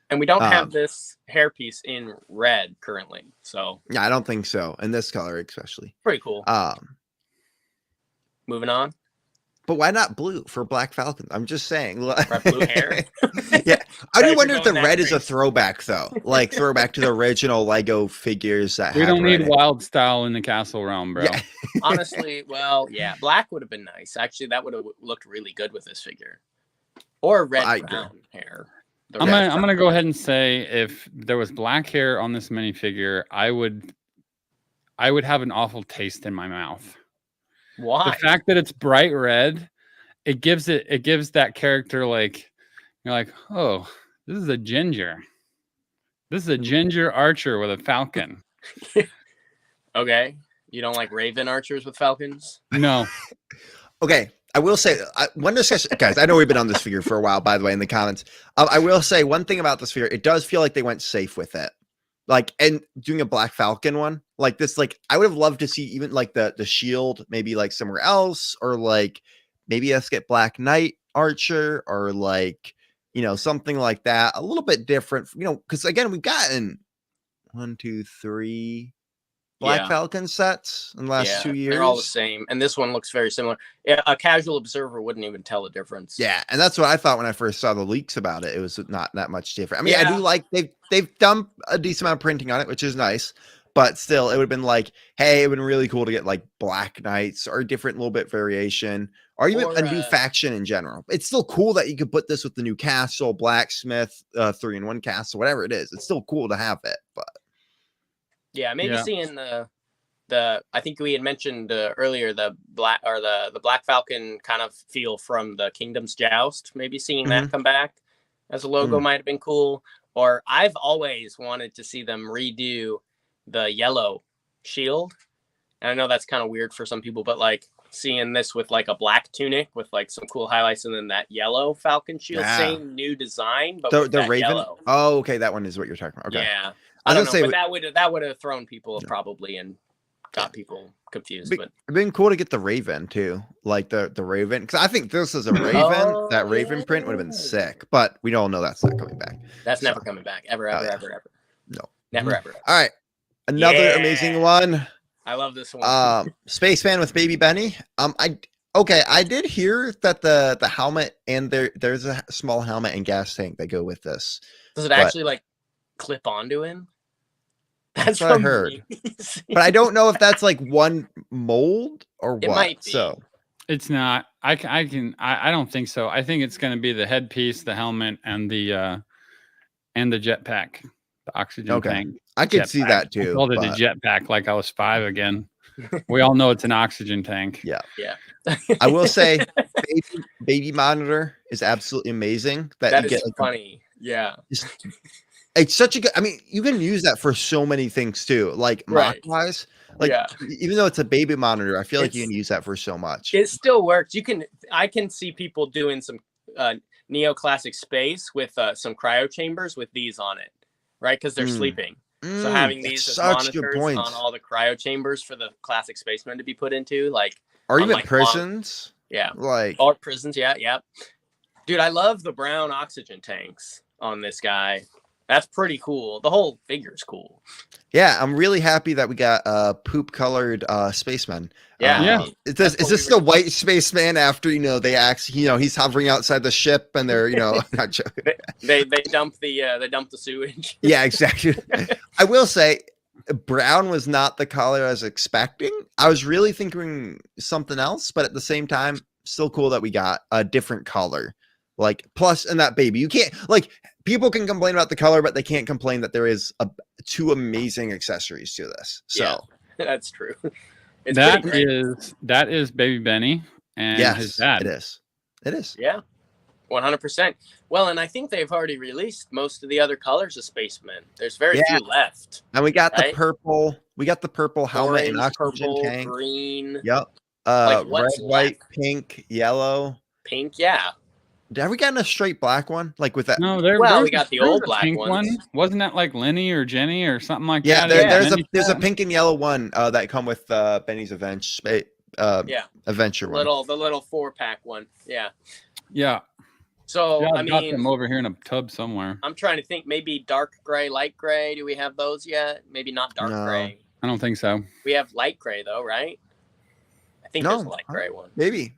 And we don't have this hairpiece in red currently, so yeah, I don't think so. In this color, especially. Pretty cool. Moving on. But why not blue for Black Falcon? I'm just saying. Blue hair. Yeah, I do wonder if the red is a throwback though, like throwback to the original Lego figures that we don't need wild style in the castle realm, bro. Yeah. Honestly, well, yeah, black would have been nice. Actually, that would have looked really good with this figure, or red brown hair. I'm gonna go ahead and say if there was black hair on this minifigure, I would have an awful taste in my mouth. Why? The fact that it's bright red, it gives that character like you're like, oh, this is a ginger. This is a ginger archer with a falcon. Okay. You don't like raven archers with falcons? No. Okay. I will say one discussion, guys. I know we've been on this figure for a while, by the way, in the comments. I will say one thing about this figure. It does feel like they went safe with it. Like, and doing a Black Falcon one like this, like I would have loved to see even like the shield, maybe like somewhere else, or like maybe let's get Black Knight Archer, or like, something like that. A little bit different, because again, we've gotten 1, 2, 3, Black Falcon sets in the last 2 years. They're all the same, and this one looks very similar. Yeah, a casual observer wouldn't even tell the difference. Yeah, and that's what I thought when I first saw the leaks about it. It was not that much different. I mean, I do like they've done a decent amount of printing on it, which is nice. But still, it would have been like, hey, it would have been really cool to get like Black Knights or a different little bit variation, or even a new faction in general. It's still cool that you could put this with the new castle, blacksmith, 3-in-1 castle, whatever it is. It's still cool to have it, but maybe seeing the I think we had mentioned earlier the Black Falcon kind of feel from the Kingdom's Joust. Maybe seeing that come back as a logo might have been cool. Or I've always wanted to see them redo the yellow shield. And I know that's kind of weird for some people, but like seeing this with like a black tunic with like some cool highlights and then that yellow Falcon shield, same new design, but with the Raven yellow. Oh, okay, that one is what you're talking about. Okay. Yeah. I don't know, but that would have thrown people probably and got people confused. But it'd been cool to get the Raven too, like the Raven, because I think this is a Raven. That Raven print would have been sick, but we all know that's not coming back. That's never coming back, ever. No, never ever. All right, another amazing one. I love this one. Spaceman with Baby Benny. I did hear that the helmet and there's a small helmet and gas tank that go with this. Does it actually like clip onto him? That's what I heard, but I don't know if that's like one mold or what. Might be. So it's not. I don't think so. I think it's going to be the headpiece, the helmet, and the jetpack, the oxygen tank. I could see that too. I called it a jetpack like I was 5 again. We all know it's an oxygen tank. Yeah. I will say, baby monitor is absolutely amazing. That is funny. Yeah. It's such a good. I mean, you can use that for so many things too. Like mock wise, like even though it's a baby monitor, I feel like you can use that for so much. It still works. I can see people doing some neoclassic space with some cryo chambers with these on it, right? Because they're sleeping. So having these as monitors on all the cryo chambers for the classic spacemen to be put into, like, or even like prisons. Or prisons. Yeah. Dude, I love the brown oxygen tanks on this guy. That's pretty cool. The whole figure's cool. Yeah, I'm really happy that we got poop colored spaceman. Yeah. Is this the white spaceman after he's hovering outside the ship and they're not joking. They dump the sewage. Yeah, exactly. I will say brown was not the color I was expecting. I was really thinking something else, but at the same time, still cool that we got a different color. Like plus in that baby, you can't people can complain about the color, but they can't complain that there is two amazing accessories to this. So that's true. That is Baby Benny and his dad. It is. Yeah, 100%. Well, and I think they've already released most of the other colers of Spacemen. There's very few left. And we got the purple. We got the purple helmet and oxygen purple, tank. Green. Yep. Red, white, pink, yellow. Pink, yeah. Have we gotten a straight black one? Like with that? No, we got the old black one. Wasn't that like Lenny or Jenny or something like that? There's a pink and yellow one that come with Benny's Adventure one. The little 4-pack one. Yeah. So I got them over here in a tub somewhere. I'm trying to think. Maybe dark gray, light gray. Do we have those yet? Maybe not dark gray. I don't think so. We have light gray though, right? I think there's a light gray one. Maybe.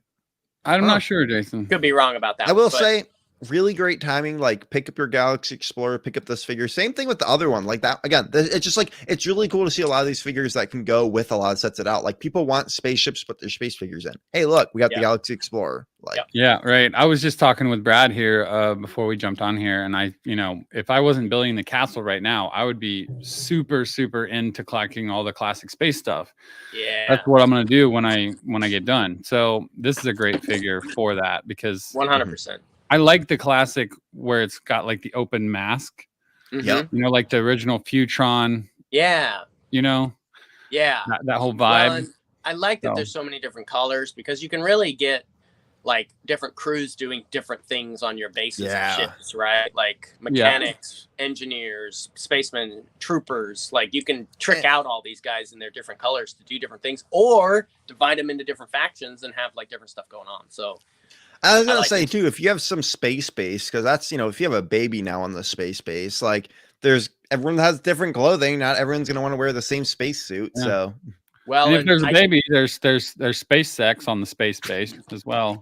I'm not sure, Jason. Could be wrong about that. I will say, really great timing. Like, pick up your Galaxy Explorer, pick up this figure. Same thing with the other one. Like that again. It's just like it's really cool to see a lot of these figures that can go with a lot of sets it out. Like people want spaceships, put their space figures in. Hey, look, we got the Galaxy Explorer. Yeah, right. I was just talking with Brad here before we jumped on here, and if I wasn't building the castle right now, I would be super, super into collecting all the classic space stuff. Yeah, that's what I'm gonna do when I get done. So this is a great figure for that because 100%. I like the classic where it's got like the open mask. Mm-hmm. Like the original Futron. Yeah. That whole vibe. Well, I like that there's so many different colors because you can really get like different crews doing different things on your bases of ships, right? Like mechanics, engineers, spacemen, troopers. Like you can trick out all these guys in their different colors to do different things or divide them into different factions and have like different stuff going on. So I was gonna say too, if you have some space base, because that's if you have a baby now on the space base, like there's everyone has different clothing. Not everyone's going to want to wear the same spacesuit. Yeah. So, well, and if there's a baby, there's space sex on the space base as well.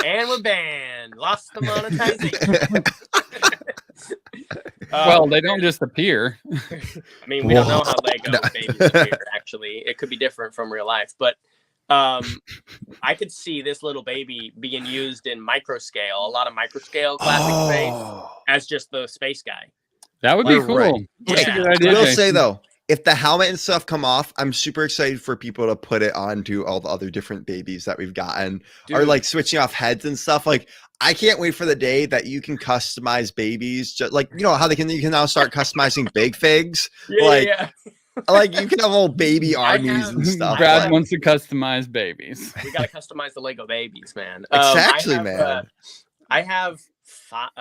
And we're banned. Lost the monetization. Well, they don't just appear. I mean, we don't know how Lego babies appear, actually. It could be different from real life. But I could see this little baby being used in microscale, a lot of microscale classic space, as just the space guy. That would be cool. Right. That's a good idea. I will say, though, if the helmet and stuff come off, I'm super excited for people to put it onto all the other different babies that we've gotten. Or like switching off heads and stuff. Like, I can't wait for the day that you can customize babies. Just like, you know how you can now start customizing big figs. Like you can have whole baby armies and stuff. Brad wants to customize babies. We gotta customize the Lego babies, man. Exactly, man. I have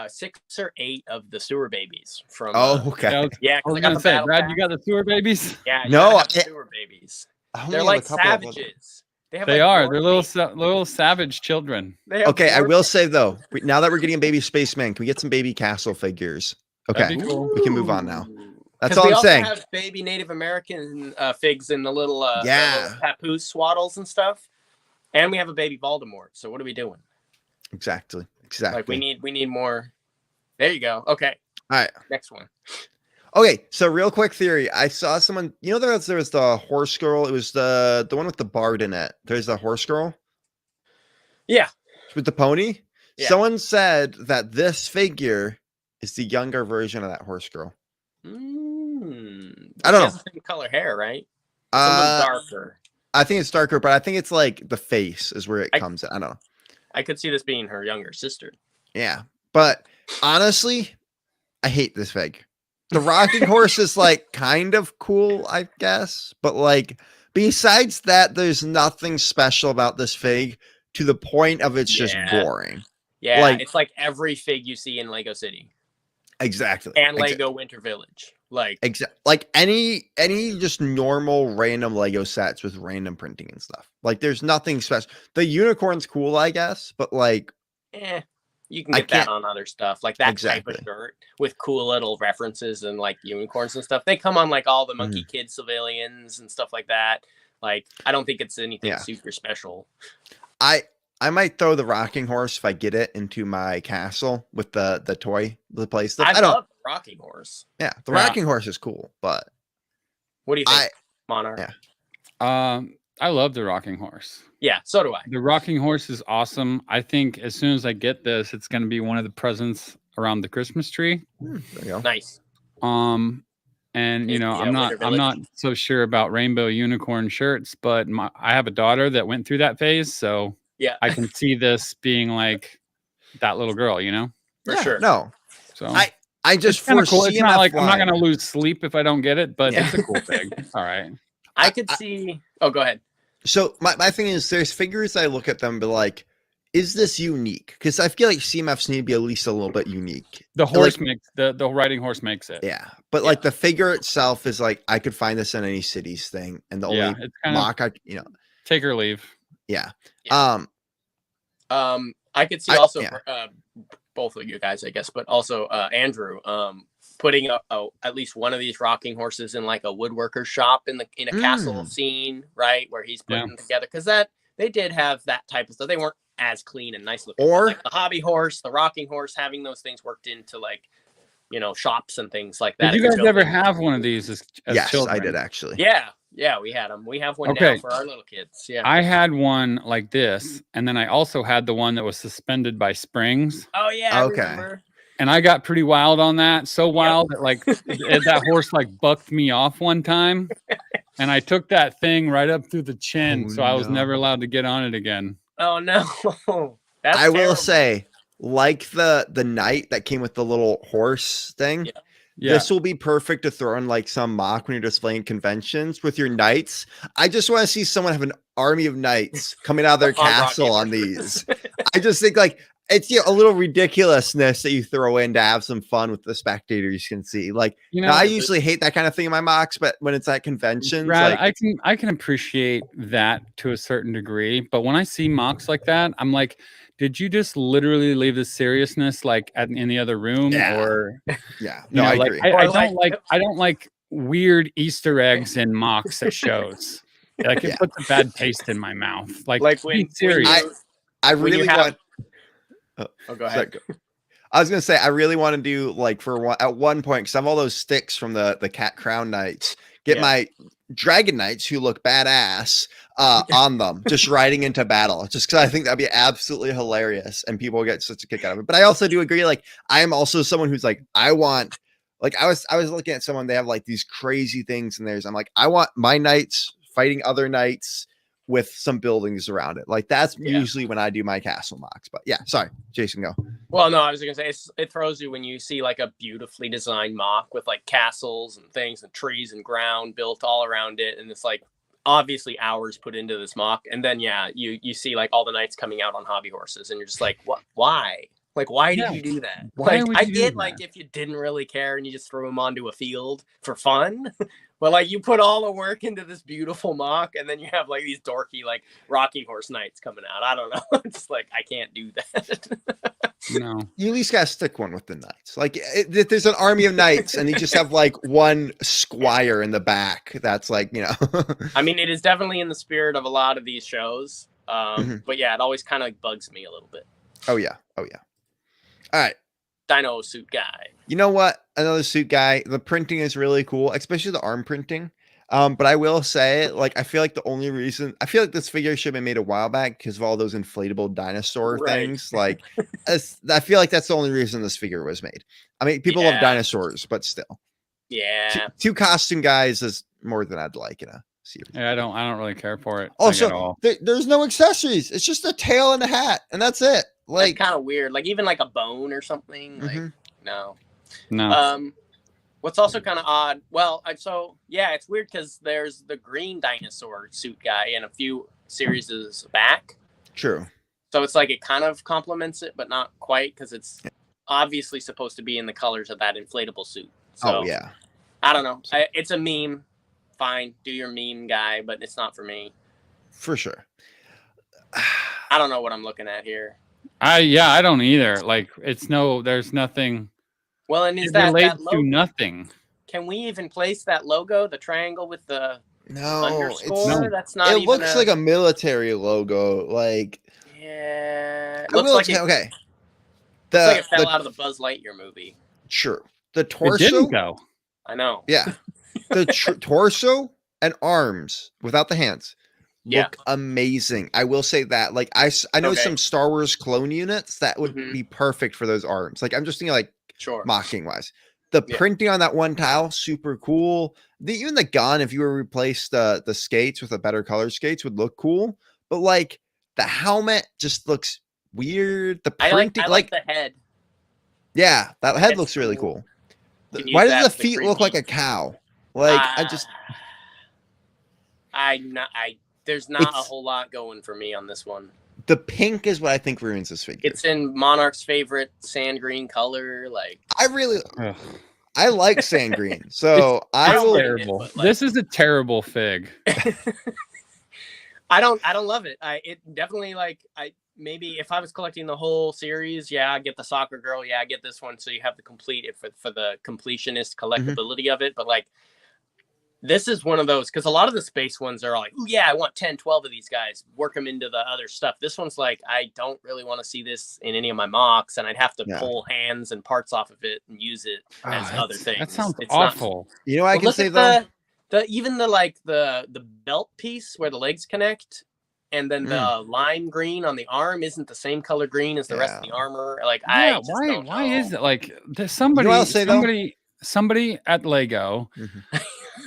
6 or 8 of the sewer babies from. Okay. Yeah, I was gonna say, Brad, you got the sewer babies? Yeah. No, sewer babies. They're like savages. They are. They're little savage children. Okay, I will say though, now that we're getting a baby spaceman, can we get some baby castle figures? Okay, cool. We can move on now. That's all I'm saying. We also have baby Native American figs in the little papoose swaddles and stuff, and we have a baby Voldemort. So what are we doing? Exactly. Like we need more. There you go. Okay. All right. Next one. Okay, so real quick theory. I saw someone. You know, there was the horse girl. It was the one with the bard in it. There's the horse girl. Yeah. With the pony. Yeah. Someone said that this figure is the younger version of that horse girl. I don't know. Same color hair, right? It's a little darker. I think it's darker, but I think it's like the face is where it comes in. I don't know. I could see this being her younger sister. Yeah, but honestly, I hate this fig. The rocking horse is like kind of cool, I guess, but like besides that, there's nothing special about this fig to the point of it's just boring. Yeah, like, it's like every fig you see in Lego City. Exactly. And Lego Winter Village. Like any just normal random Lego sets with random printing and stuff. Like there's nothing special. The unicorn's cool, I guess, but like you can get that on other stuff. Like that type of shirt with cool little references and like unicorns and stuff. They come on like all the Monkey Kid civilians and stuff like that. Like I don't think it's anything super special. I might throw the rocking horse if I get it into my castle with the toy, the play stuff. I love the rocking horse. Yeah, the rocking horse is cool, but what do you think, Monarch? Yeah. I love the rocking horse. Yeah, so do I. The rocking horse is awesome. I think as soon as I get this, it's going to be one of the presents around the Christmas tree. There you go. Nice. And you know, I'm not so sure about rainbow unicorn shirts, but I have a daughter that went through that phase, so yeah, I can see this being like that little girl, you know? For sure. No. So I just foresee cool. It's not like I'm not gonna lose sleep if I don't get it, but it's a cool thing. All right. I could see. Oh, go ahead. So my thing is, there's figures I look at them, but like, is this unique? Because I feel like CMFs need to be at least a little bit unique. The horse makes the riding horse makes it. Yeah, but like the figure itself is like I could find this in any cities thing, and the only mock take or leave. Yeah. I could see also both of you guys, I guess, but also Andrew putting at least one of these rocking horses in like a woodworker shop in a castle scene, right, where he's putting them together, because they did have that type of stuff. They weren't as clean and nice looking. Or like the hobby horse, the rocking horse, having those things worked into like shops and things like that. Did you guys ever have one of these as yes, children? I did actually. Yeah, we had them. We have one now for our little kids. Yeah, I had one like this, and then I also had the one that was suspended by springs. Oh yeah, I remember. And I got pretty wild on that. So wild that like that horse like bucked me off one time, and I took that thing right up through the chin, so I was never allowed to get on it again. Oh no, that's terrible. Will say, like the knight that came with the little horse thing. Yeah. This will be perfect to throw in like some mock when you're displaying conventions with your knights. I just want to see someone have an army of knights coming out of their castle on these. I just think like it's a little ridiculousness that you throw in to have some fun with the spectators can see. Like, I usually hate that kind of thing in my mocks, but when it's at conventions, Brad, I can appreciate that to a certain degree. But when I see mocks like that, I'm like, did you just literally leave the seriousness like in the other room? Or no, I agree. I don't like weird Easter eggs in mocks at shows. Like it puts a bad taste in my mouth. Like when serious. I really want. Go ahead. I was gonna say I really want to do like at one point because I have all those sticks from the Cat Crown Knights. Get my Dragon Knights who look badass on them, just riding into battle. Just because I think that'd be absolutely hilarious, and people get such a kick out of it. But I also do agree. Like I am also someone who's like I want. Like I was looking at someone, they have like these crazy things in theirs. I'm like, I want my knights fighting other knights with some buildings around it. Like that's usually when I do my castle mocks. But yeah, sorry, Jason, go. Well, no, I was gonna say it throws you when you see like a beautifully designed mock with like castles and things and trees and ground built all around it, and it's like obviously hours put into this mock, and then you see like all the knights coming out on hobby horses, and you're just like, what? Why? Like, why did you do that? Like, I get like if you didn't really care and you just threw them onto a field for fun, but like you put all the work into this beautiful mock, and then you have like these dorky like rocking horse knights coming out. I don't know. It's like I can't do that. No, you at least gotta stick one with the knights. Like if there's an army of knights and you just have like one squire in the back, that's like I mean, it is definitely in the spirit of a lot of these shows, but yeah, it always kind of like bugs me a little bit. Oh yeah. All right. Dino suit guy. You know what? Another suit guy. The printing is really cool, especially the arm printing. But I will say, like, I feel like this figure should have been made a while back because of all those inflatable dinosaur things. Like, I feel like that's the only reason this figure was made. I mean, people love dinosaurs, but still. Yeah. Two costume guys is more than I'd like in a series. Yeah, I don't really care for it. Also, there's no accessories. It's just a tail and a hat, and that's it. Like kind of weird. Like even like a bone or something. Like no. What's also kind of odd? Well, it's weird because there's the green dinosaur suit guy in a few series back. True. So it's like it kind of complements it, but not quite because it's obviously supposed to be in the colors of that inflatable suit. So, I don't know. It's a meme. Fine, do your meme guy, but it's not for me. For sure. I don't know what I'm looking at here. I don't either. Like there's nothing. Well, and it relates to nothing. Can we even place that logo, the triangle with the underscore? That's not. It looks like a military logo. Like it looks like okay. Looks like it fell out of the Buzz Lightyear movie. Sure. The torso. It didn't go. I know. Yeah. The torso and arms without the hands. Look amazing. I will say that. Like I know some Star Wars clone units that would be perfect for those arms. Like I'm just thinking like mocking wise. The printing on that one tile, super cool. Even the gun, if you were to replace the skates with a better color skates, would look cool. But like the helmet just looks weird. The printing, I like the head. Yeah, that head looks really cool. Why does the feet look like a cow? Like there's not a whole lot going for me on this one. The pink is what I think ruins this figure. It's in Monarch's favorite sand green color. Like I like sand green, so I will. Terrible. This is a terrible fig. I don't love it. It definitely maybe if I was collecting the whole series, I get the soccer girl. I get this one, so you have the complete for the completionist collectability of it. But like. This is one of those, because a lot of the space ones are like, oh, yeah, I want 10, 12 of these guys, work them into the other stuff. This one's like, I don't really want to see this in any of my mocks, and I'd have to pull hands and parts off of it and use it as other things. That sounds awful. You know what I can say, though? Even the belt piece where the legs connect, and then the lime green on the arm isn't the same color green as the rest of the armor. Like, why is it like somebody at Lego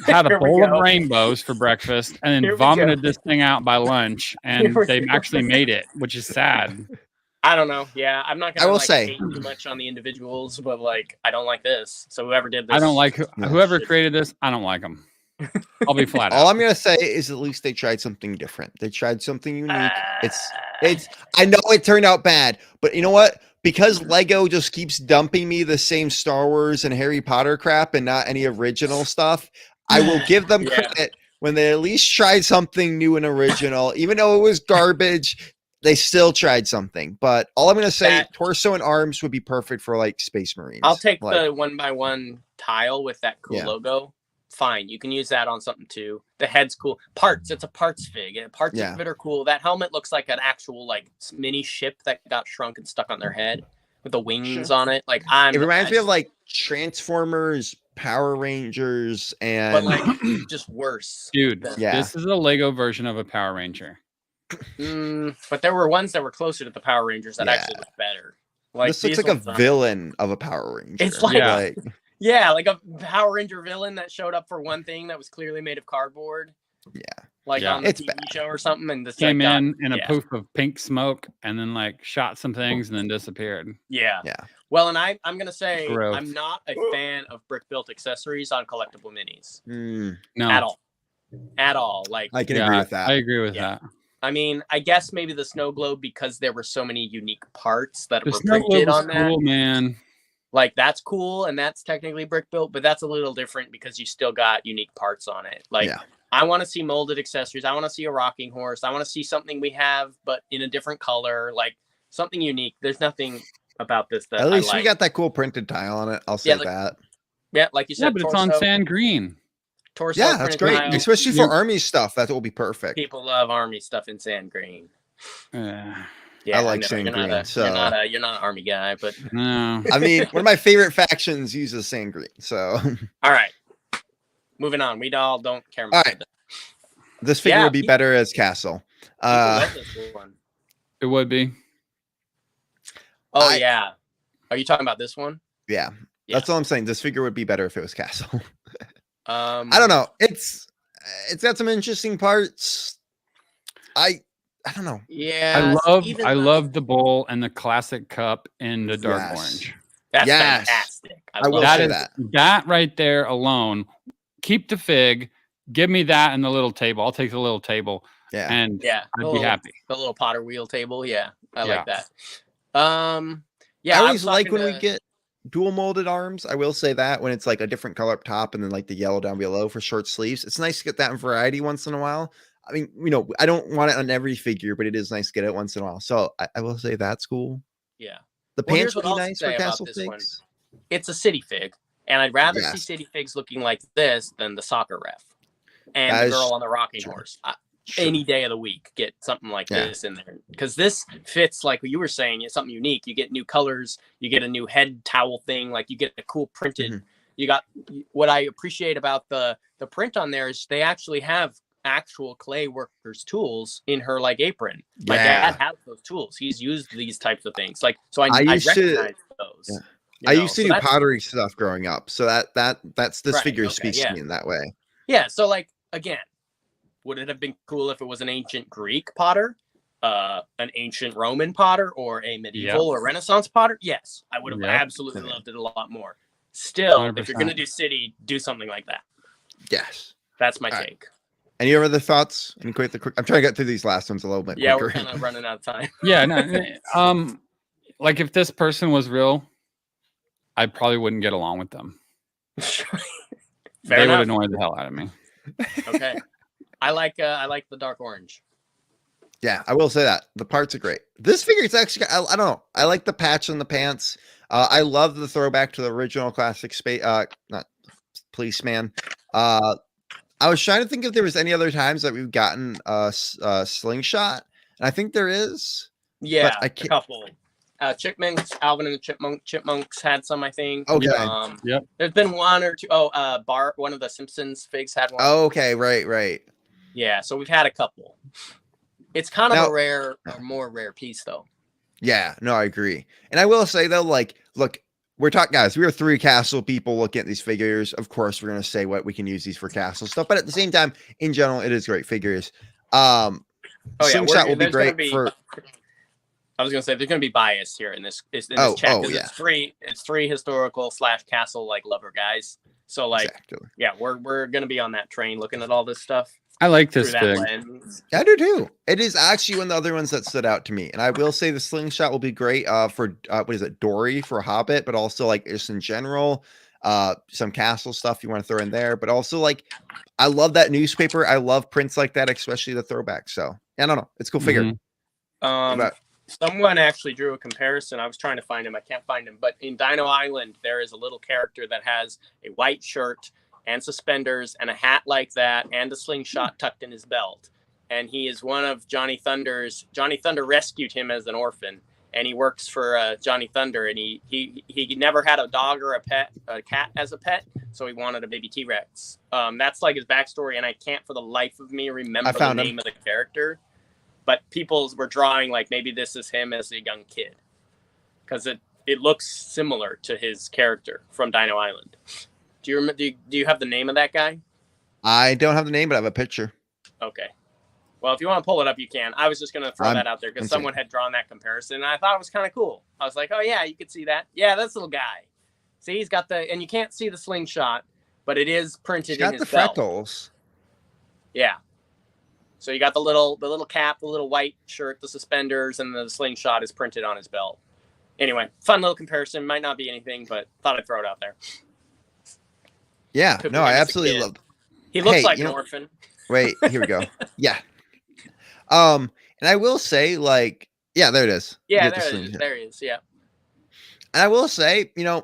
had a bowl of rainbows for breakfast and then vomited this thing out by lunch, and they actually made it, which is sad. I don't know. Yeah, I'm not gonna hate too much on the individuals, but like I don't like this. So whoever did this, I don't like whoever created this. I don't like them. I'll be flat. All I'm gonna say is at least they tried something different. They tried something unique. I know it turned out bad, but you know what? Because Lego just keeps dumping me the same Star Wars and Harry Potter crap and not any original stuff, I will give them credit when they at least tried something new and original. Even though it was garbage, they still tried something. But all I'm going to say, torso and arms would be perfect for like Space Marines. I'll take the 1x1 tile with that cool logo. Fine, you can use that on something too. The head's cool. Parts, it's a parts fig. Parts of it are cool. That helmet looks like an actual like mini ship that got shrunk and stuck on their head with the wings on it. Like it reminds me of like Transformers, Power Rangers, and but like just worse. Dude, this is a Lego version of a Power Ranger. But there were ones that were closer to the Power Rangers that actually looked better. Like this looks like a villain of a Power Ranger. It's like like a Power Ranger villain that showed up for one thing that was clearly made of cardboard. Like on the TV show or something, and this came in a poof of pink smoke, and then like shot some things and then disappeared. Yeah. Well, and I'm gonna say I'm not a fan of brick built accessories on collectible minis. No, at all. Like I can agree with that. I agree with that. I mean, I guess maybe the snow globe because there were so many unique parts that were printed on that. Cool, man. Like that's cool, and that's technically brick built, but that's a little different because you still got unique parts on it. Like I want to see molded accessories. I want to see a rocking horse. I want to see something we have, but in a different color, like something unique. There's nothing about this that at least we got that cool printed tile on it. I'll say that. Yeah, like you said, but it's on sand green. Torso, that's great, especially for army stuff. That will be perfect. People love army stuff in sand green. I like sand green. You're not an army guy, but no. I mean, one of my favorite factions uses sand green. So, all right, moving on. We all don't care much. All right, this figure would be better as Castle. It would be. Oh yeah, are you talking about this one? Yeah, that's all I'm saying. This figure would be better if it was Castle. I don't know. It's got some interesting parts. I don't know. Yeah, I love the bowl and the classic cup in the dark orange. That's fantastic. I will say that. That right there alone. Keep the fig. Give me that and the little table. I'll take the little table. And I'd be happy. The little Potter wheel table. Yeah, I like that. I always like when we get dual molded arms. I will say that when it's like a different color up top and then like the yellow down below for short sleeves, it's nice to get that in variety once in a while. I mean, I don't want it on every figure, but it is nice to get it once in a while. So I will say that's cool. Yeah. The pants would be nice for Castle figs. It's a city fig, and I'd rather see city figs looking like this than the soccer ref and the girl on the rocking horse. Any day of the week, get something like this in there, because this fits like what you were saying. It's something unique. You get new colors. You get a new head towel thing. Like you get a cool printed. You got what I appreciate about the print on there is they actually have actual clay workers tools in her like apron. My dad has those tools. He's used these types of things. Like so, I recognize those. I used to do pottery stuff growing up, so that's this figure speaks to me in that way. Yeah. So like again, would it have been cool if it was an ancient Greek potter, an ancient Roman potter, or a medieval or Renaissance potter? Yes, I would have absolutely loved it a lot more. Still, 100%. If you're gonna do city, do something like that. Yes, that's my take. Any other thoughts? I'm trying to get through these last ones a little bit quicker. We're kind of running out of time. Like if this person was real, I probably wouldn't get along with them. They would annoy the hell out of me. Okay. I like the dark orange. Yeah, I will say that. The parts are great. This figure is actually, I don't know. I like the patch on the pants. I love the throwback to the original classic not policeman. I was trying to think if there was any other times that we've gotten a slingshot, and I think there is. Yeah, a couple. Chipmunks, Alvin and the Chipmunks had some, I think. Okay. There's been one or two. Bart, one of the Simpsons figs had one. Oh, okay, right. Yeah, so we've had a couple. It's kind of a more rare piece, though. Yeah, no, I agree. And I will say though, like, look. We're talking, guys. We are three Castle people looking at these figures. Of course, we're going to say what we can use these for Castle stuff, but at the same time, in general, it is great figures. Slingshot will be great for. I was going to say there's going to be bias here in this chat because it's three historical / Castle like lover guys. So like, we're going to be on that train looking at all this stuff. I like this fig. I do too. It is actually one of the other ones that stood out to me. And I will say the slingshot will be great for what is it, Dory for Hobbit, but also like just in general, some castle stuff you want to throw in there. But also like I love that newspaper. I love prints like that, especially the throwback. So I don't know. It's a cool figure. Someone actually drew a comparison. I was trying to find him. I can't find him. But in Dino Island, there is a little character that has a white shirt and suspenders and a hat like that and a slingshot tucked in his belt. And he is one of Johnny Thunder's. Johnny Thunder rescued him as an orphan, and he works for Johnny Thunder. And he never had a dog or a cat as a pet, so he wanted a baby T-Rex. That's like his backstory, and I can't for the life of me remember the name of the character. But people were drawing like maybe this is him as a young kid, because it looks similar to his character from Dino Island. Do you remember? Do you have the name of that guy? I don't have the name, but I have a picture. Okay. Well, if you want to pull it up, you can. I was just going to throw that out there because someone had drawn that comparison, and I thought it was kind of cool. I was like, oh, yeah, you could see that. Yeah, that's the little guy. See, he's got and you can't see the slingshot, but it is printed in his belt. He's got the freckles. Yeah. So you got the little cap, the little white shirt, the suspenders, and the slingshot is printed on his belt. Anyway, fun little comparison. Might not be anything, but thought I'd throw it out there. Yeah, no, I absolutely love. He looks like an orphan. Wait, here we go. Yeah. And I will say, like, yeah, there it is. Yeah, there he is. Yeah. And I will say, even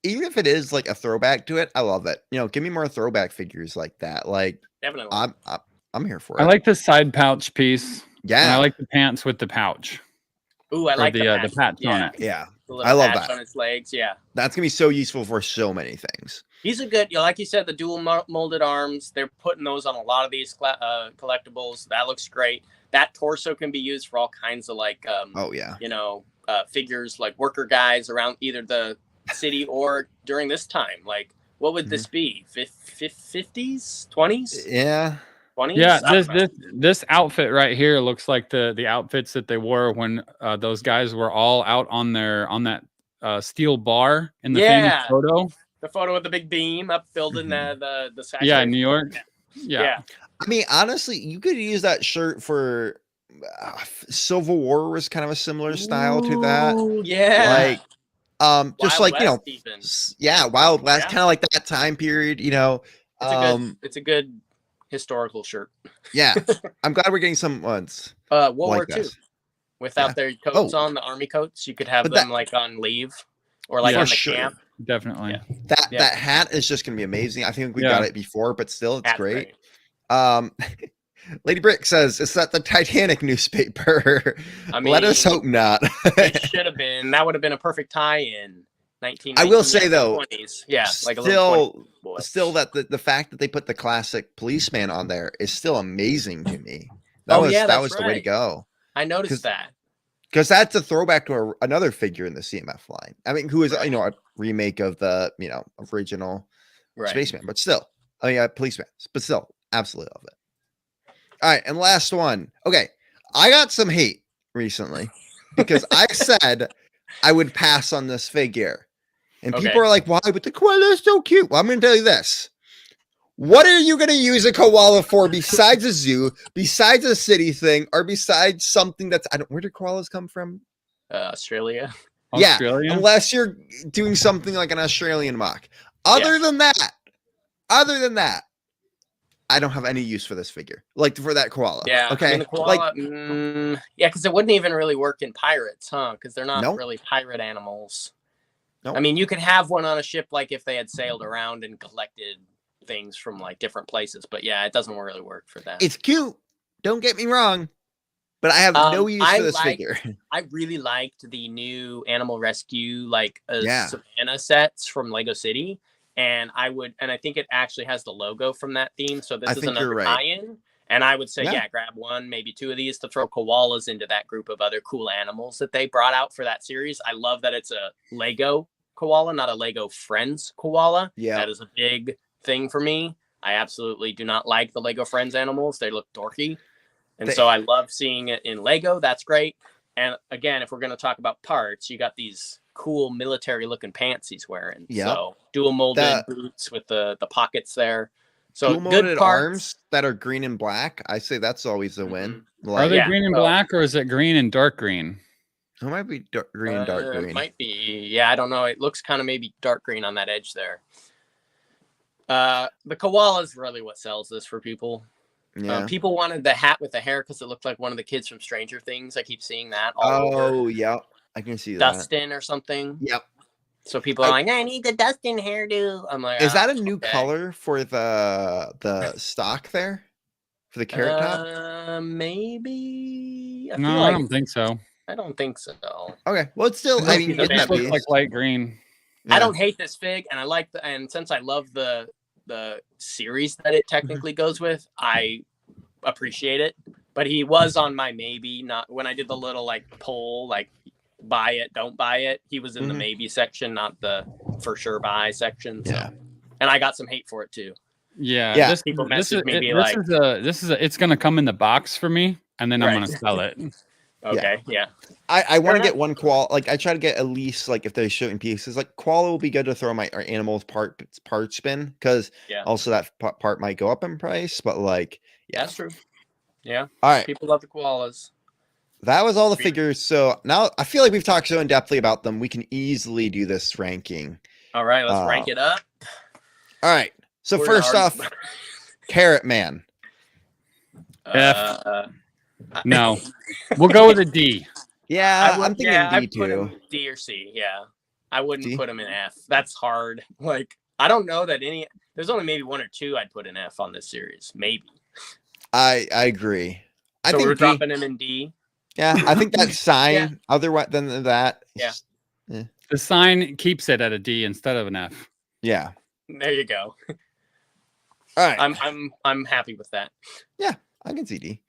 if it is like a throwback to it, I love it. Give me more throwback figures like that. Like, definitely. I'm here for it. I like the side pouch piece. Yeah. And I like the pants with the pouch. Ooh, I like the patch on it. Yeah. I love that on his legs. Yeah. That's gonna be so useful for so many things. He's a good, like you said, the dual molded arms. They're putting those on a lot of these collectibles. That looks great. That torso can be used for all kinds of like, figures like worker guys around either the city or during this time. Like, what would this be? 50s, 20s? Yeah. 20s? Yeah, this outfit right here looks like the outfits that they wore when those guys were all out on that steel bar in the famous photo. The photo with the big beam up building the yeah, in New York. Yeah. I mean, honestly, you could use that shirt for Civil War was kind of a similar style to that. Yeah. Like, just Wild like, West Wild West, kind of like that time period, It's a good historical shirt. Yeah. I'm glad we're getting some ones. World War II. Without their coats on, the army coats, you could have them like on leave or like on the camp. Definitely. Yeah. That hat is just gonna be amazing. I think we got it before, but still it's great. Lady Brick says, is that the Titanic newspaper? I mean, let us hope not. It should have been. That would have been a perfect tie-in. I will say though, 20s. Yeah, like still that the fact that they put the classic policeman on there is still amazing to me. That was the way to go. I noticed that. Because that's a throwback to another figure in the CMF line. I mean, who is a remake of the original spaceman, but still, policeman, but still, absolutely love it. All right, and last one. Okay, I got some hate recently because I said I would pass on this figure, and people are like, "Why? But the koala is so cute." Well, I'm going to tell you this. What are you going to use a koala for besides a zoo, besides a city thing, or besides something that's, where do koalas come from? Australia. Yeah, Australia? Unless you're doing something like an Australian mock. Other than that, I don't have any use for this figure, like for that koala. Yeah. Okay. I mean, the koala, because it wouldn't even really work in pirates, huh? Because they're not really pirate animals. Nope. I mean, you could have one on a ship, like if they had sailed around and collected things from like different places, but it doesn't really work for that. It's cute, don't get me wrong, but I have no use for this figure. I really liked the new Animal Rescue Savannah sets from Lego City, and I think it actually has the logo from that theme, so this is another tie-in. And I would say grab one, maybe two of these to throw koalas into that group of other cool animals that they brought out for that series. I love that it's a Lego koala, not a Lego Friends koala. That is a big thing for me. I absolutely do not like the Lego Friends animals. They look dorky. And so I love seeing it in Lego. That's great. And again, if we're going to talk about parts, you got these cool military looking pants he's wearing. So dual molded boots with the pockets there. So dual molded arms that are green and black. I say that's always a win. Are they green and black, or is it green and dark green? It might be green and dark green. It might be. Yeah, I don't know. It looks kind of maybe dark green on that edge there. The koala is really what sells this for people. Yeah. People wanted the hat with the hair because it looked like one of the kids from Stranger Things. I keep seeing that all over. Yeah. I can see Dustin or something. Yep. So people are like, I need the Dustin hairdo. I'm like, is that a new color for the stock there? For the carrot top? Maybe. I don't think so. I don't think so. Okay. Well, it's still, I mean, it looks like light green. Yeah. I don't hate this fig, and I like and since I love the series that it technically goes with, I appreciate it. But he was on my maybe, not when I did the little like poll, like buy it, don't buy it. He was in the maybe section, not the for sure buy section. So. Yeah. And I got some hate for it too. Yeah. People message me it's gonna come in the box for me, and then I'm gonna sell it. Okay. Yeah. I want to get one koala. Like I try to get at least like if they're showing pieces, like koala will be good to throw my animals part spin because also that part might go up in price. But like, that's true. Yeah. All right. People love the koalas. That was all the figures. So now I feel like we've talked so in depthly about them. We can easily do this ranking. All right. Let's rank it up. All right. So first off, Carrot Man. F. No, we'll go with a D. Yeah, I'm thinking D too. Put him D or C. Yeah, I wouldn't put him in F. That's hard. Like I don't know that any. There's only maybe one or two I'd put in F on this series. Maybe. I agree. I think we're dropping him in D. Yeah, I think that sign. Otherwise than that. Yeah. The sign keeps it at a D instead of an F. Yeah. There you go. All right. I'm happy with that. Yeah, I can see D.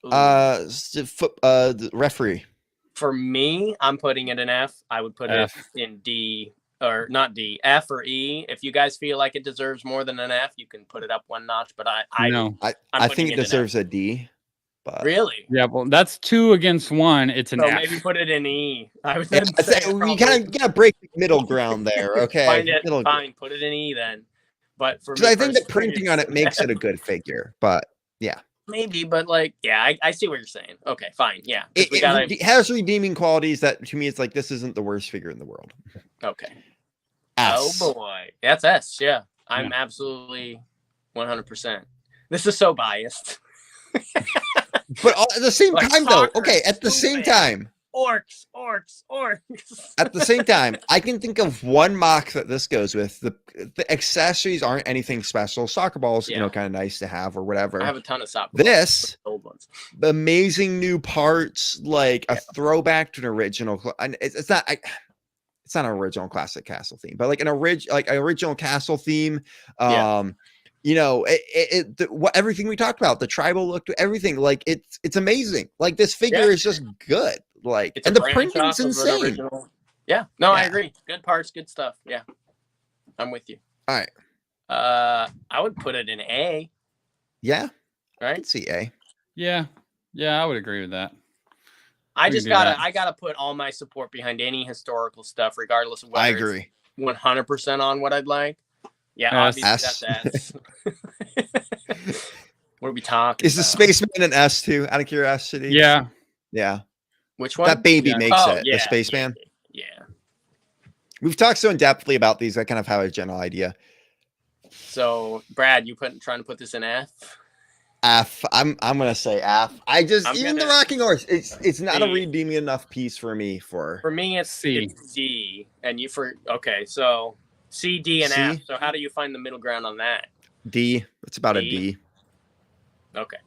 The referee. For me, I'm putting it in F. I would put it in D, or not D, F or E. If you guys feel like it deserves more than an F, you can put it up one notch. But I think it deserves a D. But really? Yeah, well, that's 2 against 1. It's an F. Maybe put it in E. I would we kind of gotta break the middle ground there. Okay, fine. Put it in E then. But for me, I think the printing on it makes it a good figure. But yeah. Maybe, but like, yeah, I see what you're saying. Okay, fine. Yeah. It has redeeming qualities that to me, it's like, this isn't the worst figure in the world. Okay. S. Oh boy. That's S. Yeah. I'm absolutely 100%. This is so biased. But at the same time though, okay, at the same time. Orcs. At the same time, I can think of one mock that this goes with. The accessories aren't anything special. Soccer balls, kind of nice to have or whatever. I have a ton of soccer balls. This, old ones. The amazing new parts, like a throwback to an original. It's not an original classic castle theme, but like an original castle theme. Everything we talked about, the tribal look to everything, like it's amazing. Like this figure is just good. Like, and the printing's insane. Yeah, no, I agree. Good parts, good stuff. Yeah, I'm with you. All right. I would put it in A. Yeah. Right. I can see A. Yeah, I would agree with that. I gotta put all my support behind any historical stuff, regardless of whether I agree. 100% on what I'd like. Yeah, obviously that's what are we talking? Is the spaceman an S too? Out of curiosity. Yeah. Yeah. Which one? That baby makes it. The spaceman. Yeah. We've talked so in depthly about these. I kind of have a general idea. So, Brad, trying to put this in F? F. I'm gonna say F. The rocking horse. It's not a redeeming enough piece for me. For me, it's C. It's D. And so C, D, and F. So how do you find the middle ground on that? D. It's about a D. Okay.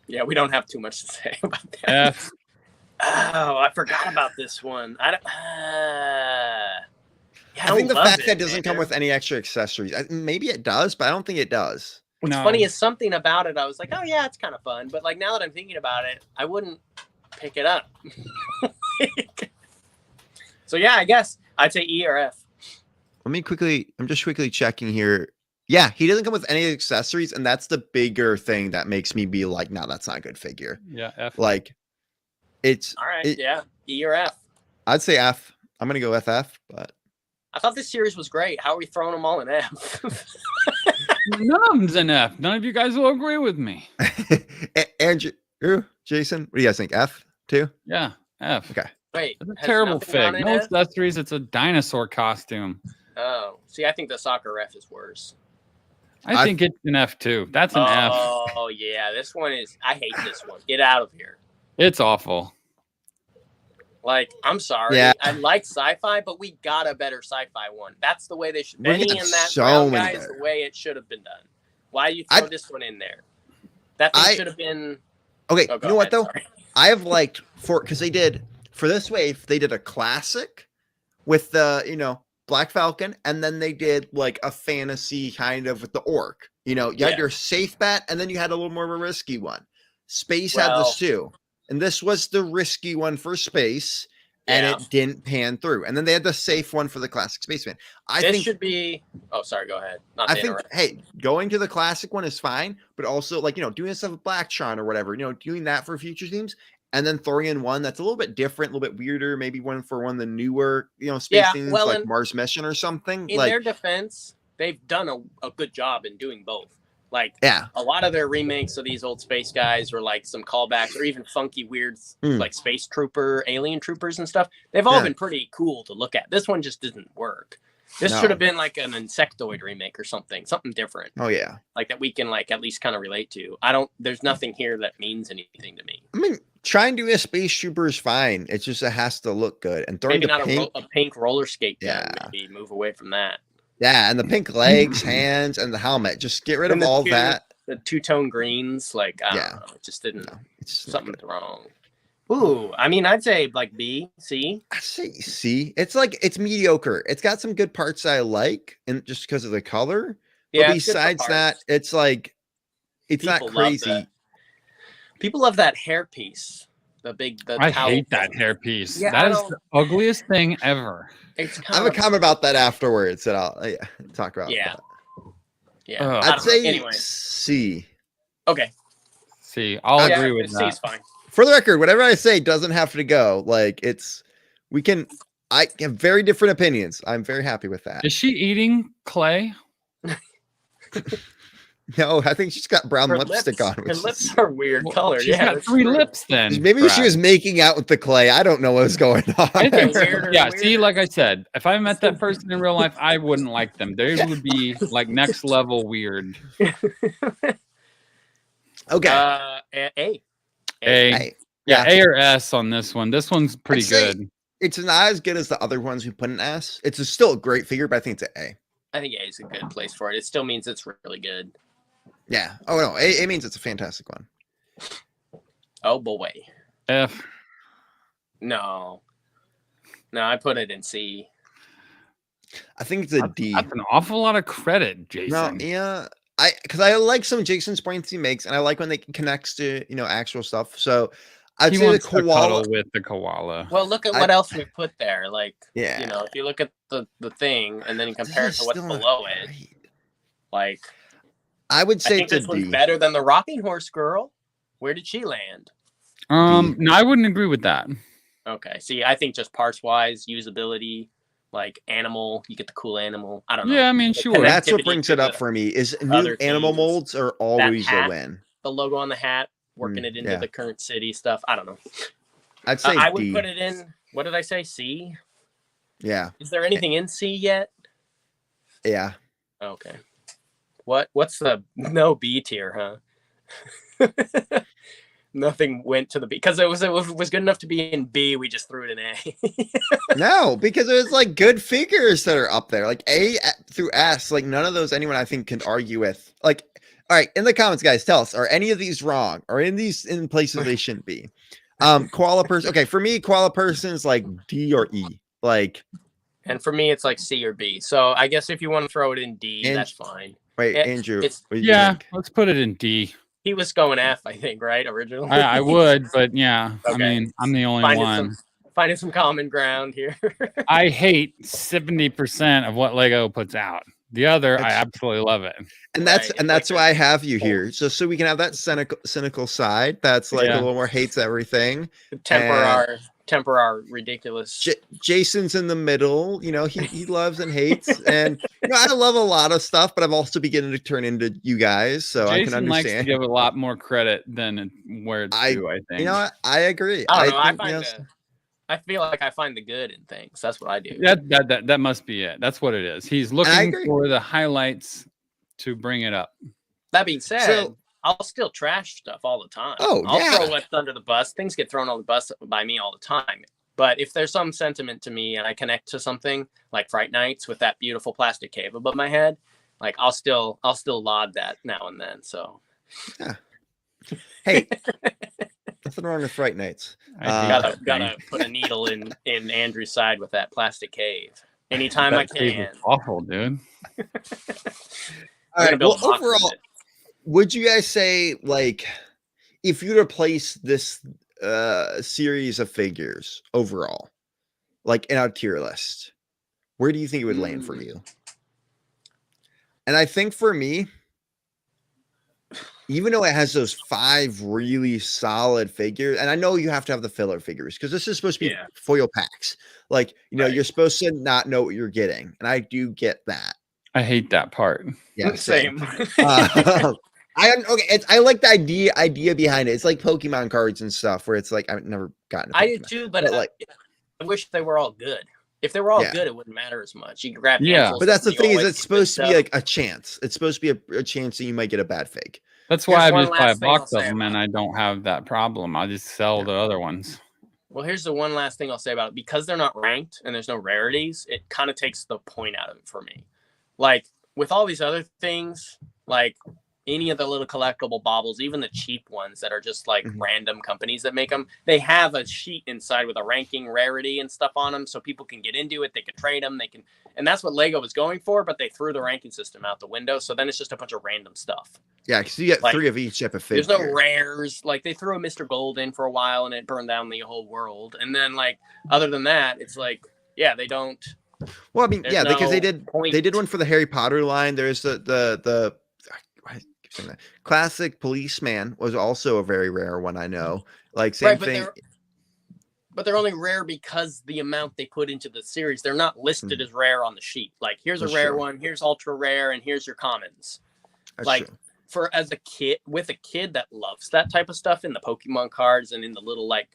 Yeah, we don't have too much to say about that. F. Oh, I forgot about this one. I think the fact that it doesn't come with any extra accessories. Maybe it does, but I don't think it does. What's funny is something about it. I was like, oh yeah, it's kind of fun. But like now that I'm thinking about it, I wouldn't pick it up. So yeah, I guess I'd say E or F. I'm just quickly checking here. Yeah, he doesn't come with any accessories, and that's the bigger thing that makes me be like, no, that's not a good figure. Yeah, F. Like, it's all right. E or F. I'd say F. I'm gonna go with F, but I thought this series was great. How are we throwing them all in F? None of them's an F. None of you guys will agree with me. Andrew, Jason, what do you guys think? F too? Yeah, F. Okay. Wait, it's a terrible fig. No accessories. It's a dinosaur costume. Oh, see, I think the soccer ref is worse. I think it's an F too. That's an F. Oh yeah, this one is. I hate this one. Get out of here. It's awful. Like, I'm sorry. Yeah. I like sci-fi, but we got a better sci-fi one. That's the way they should. Benny and that brown guy is the way it should have been done. Why do you throw this one in there? That thing should have been. Okay, you know what though? Sorry. I have liked because they did for this wave. They did a classic with the Black Falcon, and then they did like a fantasy kind of with the orc. You had your safe bet, and then you had a little more of a risky one. Space had this too. And this was the risky one for space, and it didn't pan through. And then they had the safe one for the classic spaceman. I think should be. Oh, sorry. Go ahead. I think, hey, going to the classic one is fine, but also like doing stuff with Blacktron or whatever, doing that for future themes, and then throwing in one that's a little bit different, a little bit weirder, maybe one for one of the newer, space themes like Mars Mission or something. In their defense, they've done a good job in doing both. Like, a lot of their remakes of these old space guys or like some callbacks or even funky, weird, like space trooper, alien troopers and stuff. They've all been pretty cool to look at. This one just didn't work. This should have been like an Insectoid remake or something different. Oh, yeah. Like that we can like at least kind of relate to. There's nothing here that means anything to me. I mean, try and do a space trooper is fine. It just has to look good. And throwing maybe not a pink roller skate gun. Maybe move away from that. Yeah, and the pink legs, hands, and the helmet. Just get rid of all that. The two-tone greens, like, I don't know. It just didn't. Something's wrong. Ooh, I mean, I'd say like B, C. I say C. It's like, it's mediocre. It's got some good parts I like, and just because of the color. Yeah. But besides that, it's like, it's not crazy. People love that hairpiece. I hate that hairpiece. Yeah, that is the ugliest thing ever. I have a comment about that afterwards that I'll talk about. Yeah. That. Yeah. I'd say C. Okay. C. I'll agree with that. C's fine. For the record, whatever I say doesn't have to go. Like I have very different opinions. I'm very happy with that. Is she eating clay? No, I think she's got brown lipstick on. Her lips are weird color. She's got 3 lips then. Maybe she was making out with the clay. I don't know what's going on. See, like I said, if I met that person in real life, I wouldn't like them. They would be like next level weird. Okay. A. Yeah, A or S on this one. This one's pretty good. It's not as good as the other ones we put an S. It's still a great figure, but I think it's an A. I think A is a good place for it. It still means it's really good. Yeah. Oh no, A means it's a fantastic one. Oh boy. F. No, I put it in C. I think it's a D. That's an awful lot of credit, Jason. No, yeah. Because I like some Jason's points he makes, and I like when they connects to actual stuff. So I'd say the koala with the koala. Well, look at what else we put there. Like, if you look at the thing and then you compare it to what's below it, like. I would say this one's better than the Rocking Horse Girl. Where did she land? No, I wouldn't agree with that. Okay. See, I think just parts wise, usability, like animal, you get the cool animal. I don't know. Yeah, I mean, sure. That's what brings it up for me. Is new animal molds are always a win. The logo on the hat, working it into the current city stuff. I don't know. I'd say I would put it in. What did I say? C. Yeah. Is there anything in C yet? Yeah. Okay. What's the no B tier, huh? Nothing went to the B because it was good enough to be in B. We just threw it in A. No, because it was like good figures that are up there, like A through S. Like none of those anyone I think can argue with. Like, all right, in the comments, guys, tell us: are any of these wrong? Or in places they shouldn't be? Koala person. Okay, for me, koala person is like D or E. Like, and for me, it's like C or B. So I guess if you want to throw it in D, that's fine. Wait, Andrew. Let's put it in D. He was going F, I think, right? Originally. I would, but yeah. Okay. I mean, I'm the only one. Finding some common ground here. I hate 70% of what Lego puts out. The other, I absolutely love it. And that's why I have you here. So we can have that cynical side that's like a little more hates everytemper temper our ridiculous. Jason's in the middle. You know, he loves and hates, and you know, I love a lot of stuff, but I'm also beginning to turn into you guys, so Jason I can understand. likes to give a lot more credit than where it's due. I think. You know, I agree. I don't know. I feel like I find the good in things. That's what I do. That must be it. That's what it is. He's looking for the highlights to bring it up. That being said, I'll still trash stuff all the time. I'll throw what's under the bus. Things get thrown on the bus by me all the time. But if there's some sentiment to me and I connect to something like Fright Nights with that beautiful plastic cave above my head, like I'll still laud that now and then. So yeah. Hey, nothing wrong with Fright Nights. Gotta put a needle in Andrew's side with that plastic cave anytime I can. Awful, dude. All right. Well, overall, would you guys say, like, if you replace this series of figures overall, like in our tier list, where do you think it would land for you? And I think for me, even though it has those 5 really solid figures, and I know you have to have the filler figures because this is supposed to be foil packs. Like, you know, you're supposed to not know what you're getting. And I do get that. I hate that part. Yeah, same. I like the idea behind it. It's like Pokemon cards and stuff where it's like I've never gotten. I do too, but like I wish they were all good. If they were all good, it wouldn't matter as much. You can grab but that's the thing is it's supposed to be like a chance. It's supposed to be a chance that you might get a bad fig. That's why I just buy a box of them and I don't have that problem. I just sell the other ones. Well, here's the one last thing I'll say about it. Because they're not ranked and there's no rarities, it kind of takes the point out of it for me. Like with all these other things, like any of the little collectible baubles, even the cheap ones that are just like random companies that make them, they have a sheet inside with a ranking, rarity and stuff on them so people can get into it. They can trade them. And that's what Lego was going for, but they threw the ranking system out the window. So then it's just a bunch of random stuff. Yeah, because you get like, 3 of each type of figure. There's no rares. Like they threw a Mr. Gold in for a while and it burned down the whole world. And then like, other than that, it's like, they don't. Well, I mean, because they did one for the Harry Potter line. There's the classic policeman was also a very rare one. I know, like same thing. But they're only rare because the amount they put into the series. They're not listed as rare on the sheet. Like here's a rare one, here's ultra rare, and here's your commons. That's like as a kid that loves that type of stuff in the Pokemon cards and in the little like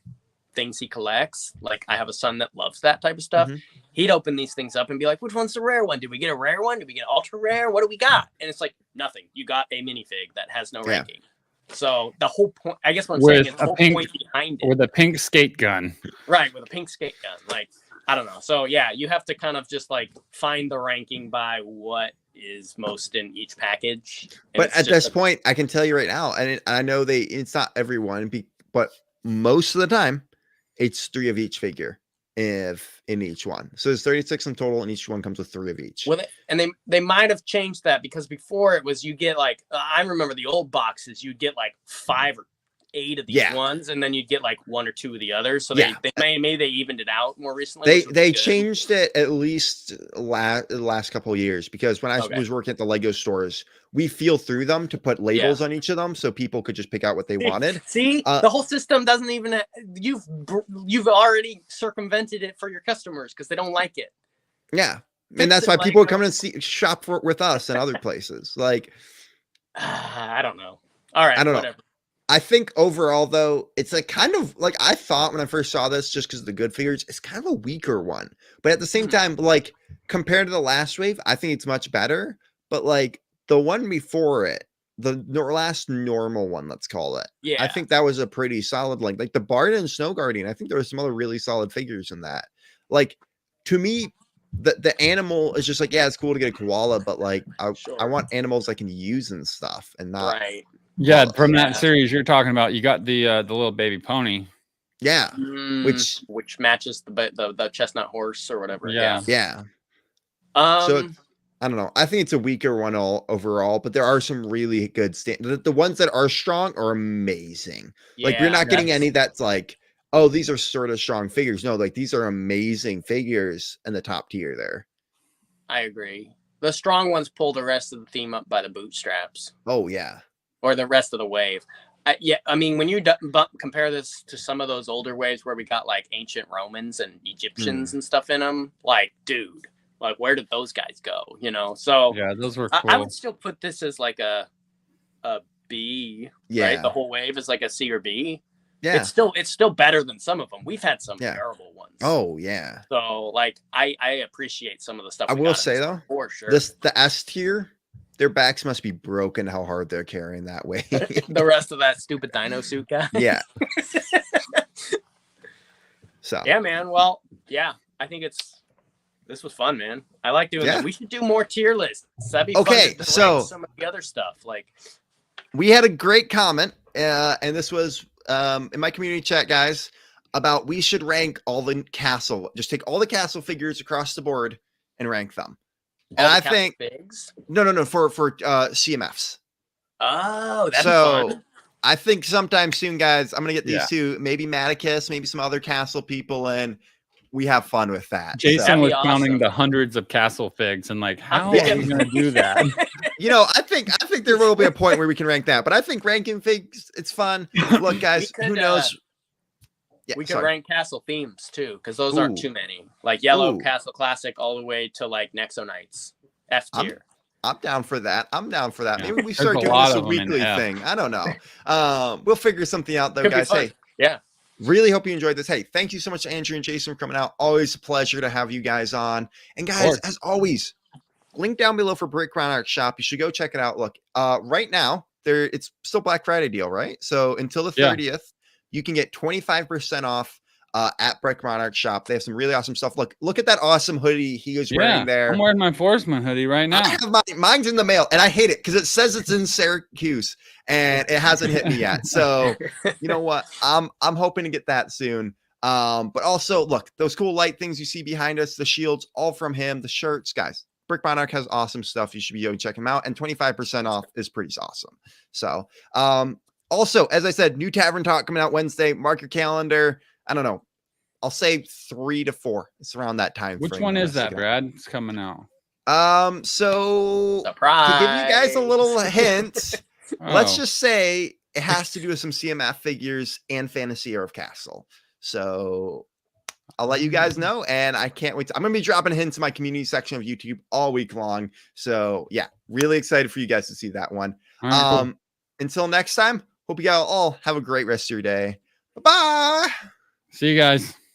things he collects. Like I have a son that loves that type of stuff. He'd open these things up and be like, which one's the rare one? Did we get a rare one? Did we get ultra rare? What do we got? And it's like nothing. You got a minifig that has no ranking. So the whole point, I guess what I'm saying is the whole point behind it. With a pink skate gun. Right, with a pink skate gun. Like, I don't know. So yeah, you have to kind of just like find the ranking by what is most in each package. But at this point, I can tell you right now, and I know it's not everyone, but most of the time, it's 3 of each figure in each one. So there's 36 in total, and each one comes with 3 of each. Well, and they might have changed that because before it was you get like I remember the old boxes, you'd get like 5 or 8 of these ones, and then you'd get like 1 or 2 of the others. So maybe they evened it out more recently. They changed it at least the last couple of years because when I was working at the Lego stores, we feel through them to put labels on each of them so people could just pick out what they wanted. See, the whole system doesn't even you've already circumvented it for your customers because they don't like it. Yeah, and that's why people are coming to shop with us and other places. Like, I don't know. All right, I don't know. I think overall, though, it's like kind of like I thought when I first saw this, just because of the good figures, it's kind of a weaker one. But at the same time, like compared to the last wave, I think it's much better. But like the one before it, the last normal one, let's call it. Yeah, I think that was a pretty solid like the Bard and Snow Guardian. I think there was some other really solid figures in that. Like to me, the animal is just like, yeah, it's cool to get a koala, but like I want animals I can use and stuff and not right. Yeah, from that series you're talking about, you got the little baby pony. Yeah, which matches the chestnut horse or whatever. Yeah. So I don't know. I think it's a weaker one overall, but there are some really good the ones that are strong are amazing. Like you're not getting any that's like, oh, these are sort of strong figures. No, like these are amazing figures in the top tier there. I agree. The strong ones pull the rest of the theme up by the bootstraps. Oh yeah. Or the rest of the wave. Yeah, I mean, when you compare this to some of those older waves where we got like ancient Romans and Egyptians and stuff in them, like, dude, like, where did those guys go? You know, so yeah, those were cool. I would still put this as like a B, right? The whole wave is like a C or B. Yeah, it's still better than some of them. We've had some terrible ones. Oh yeah. So like, I appreciate some of the stuff. I will say though, for sure, the S tier, their backs must be broken. How hard they're carrying that way. The rest of that stupid dino suit guy. Yeah. So yeah, man. Well, yeah, I think this was fun, man. I like doing that. We should do more tier lists. That'd be okay. Fun to so some of the other stuff, like we had a great comment, and this was in my community chat, guys, about we should rank all the castle. Just take all the castle figures across the board and rank them. And I think no for CMFs. Oh, that's fun. I think sometime soon, guys, I'm gonna get these two, maybe Maticus, maybe some other castle people, and we have fun with that. Jason was counting the hundreds of castle figs and like, how are we gonna do that? You know, I think there will be a point where we can rank that, but I think ranking figs, it's fun. Look, guys, who knows? We could rank castle themes too, because those aren't too many. Like yellow castle classic all the way to like Nexo Knights F tier. I'm down for that. Maybe we start doing this a weekly thing. I don't know. We'll figure something out though, guys. Hey, really hope you enjoyed this. Hey, thank you so much to Andrew and Jason for coming out. Always a pleasure to have you guys on. And guys, as always, link down below for Brick Monarch shop. You should go check it out. Look, right now it's still Black Friday deal, right? So until the 30th. You can get 25% off at Brick Monarch shop. They have some really awesome stuff. Look at that awesome hoodie he was wearing there. I'm wearing my Forceman hoodie right now. I have mine's in the mail, and I hate it because it says it's in Syracuse, and it hasn't hit me yet. So you know what? I'm hoping to get that soon. But also, look, those cool light things you see behind us, the shields, all from him. The shirts, guys. Brick Monarch has awesome stuff. You should be going to check them out, and 25% off is pretty awesome. So, also, as I said, new Tavern Talk coming out Wednesday. Mark your calendar. I don't know. I'll say 3 to 4. It's around that time. Which one is that, Brad? It's coming out. So surprise. To give you guys a little hint, let's just say it has to do with some CMF figures and Fantasy Era of Castle. So I'll let you guys know, and I can't wait. I'm going to be dropping hints in my community section of YouTube all week long. So yeah, really excited for you guys to see that one. Cool. Until next time. Hope you guys all have a great rest of your day. Bye-bye. See you guys.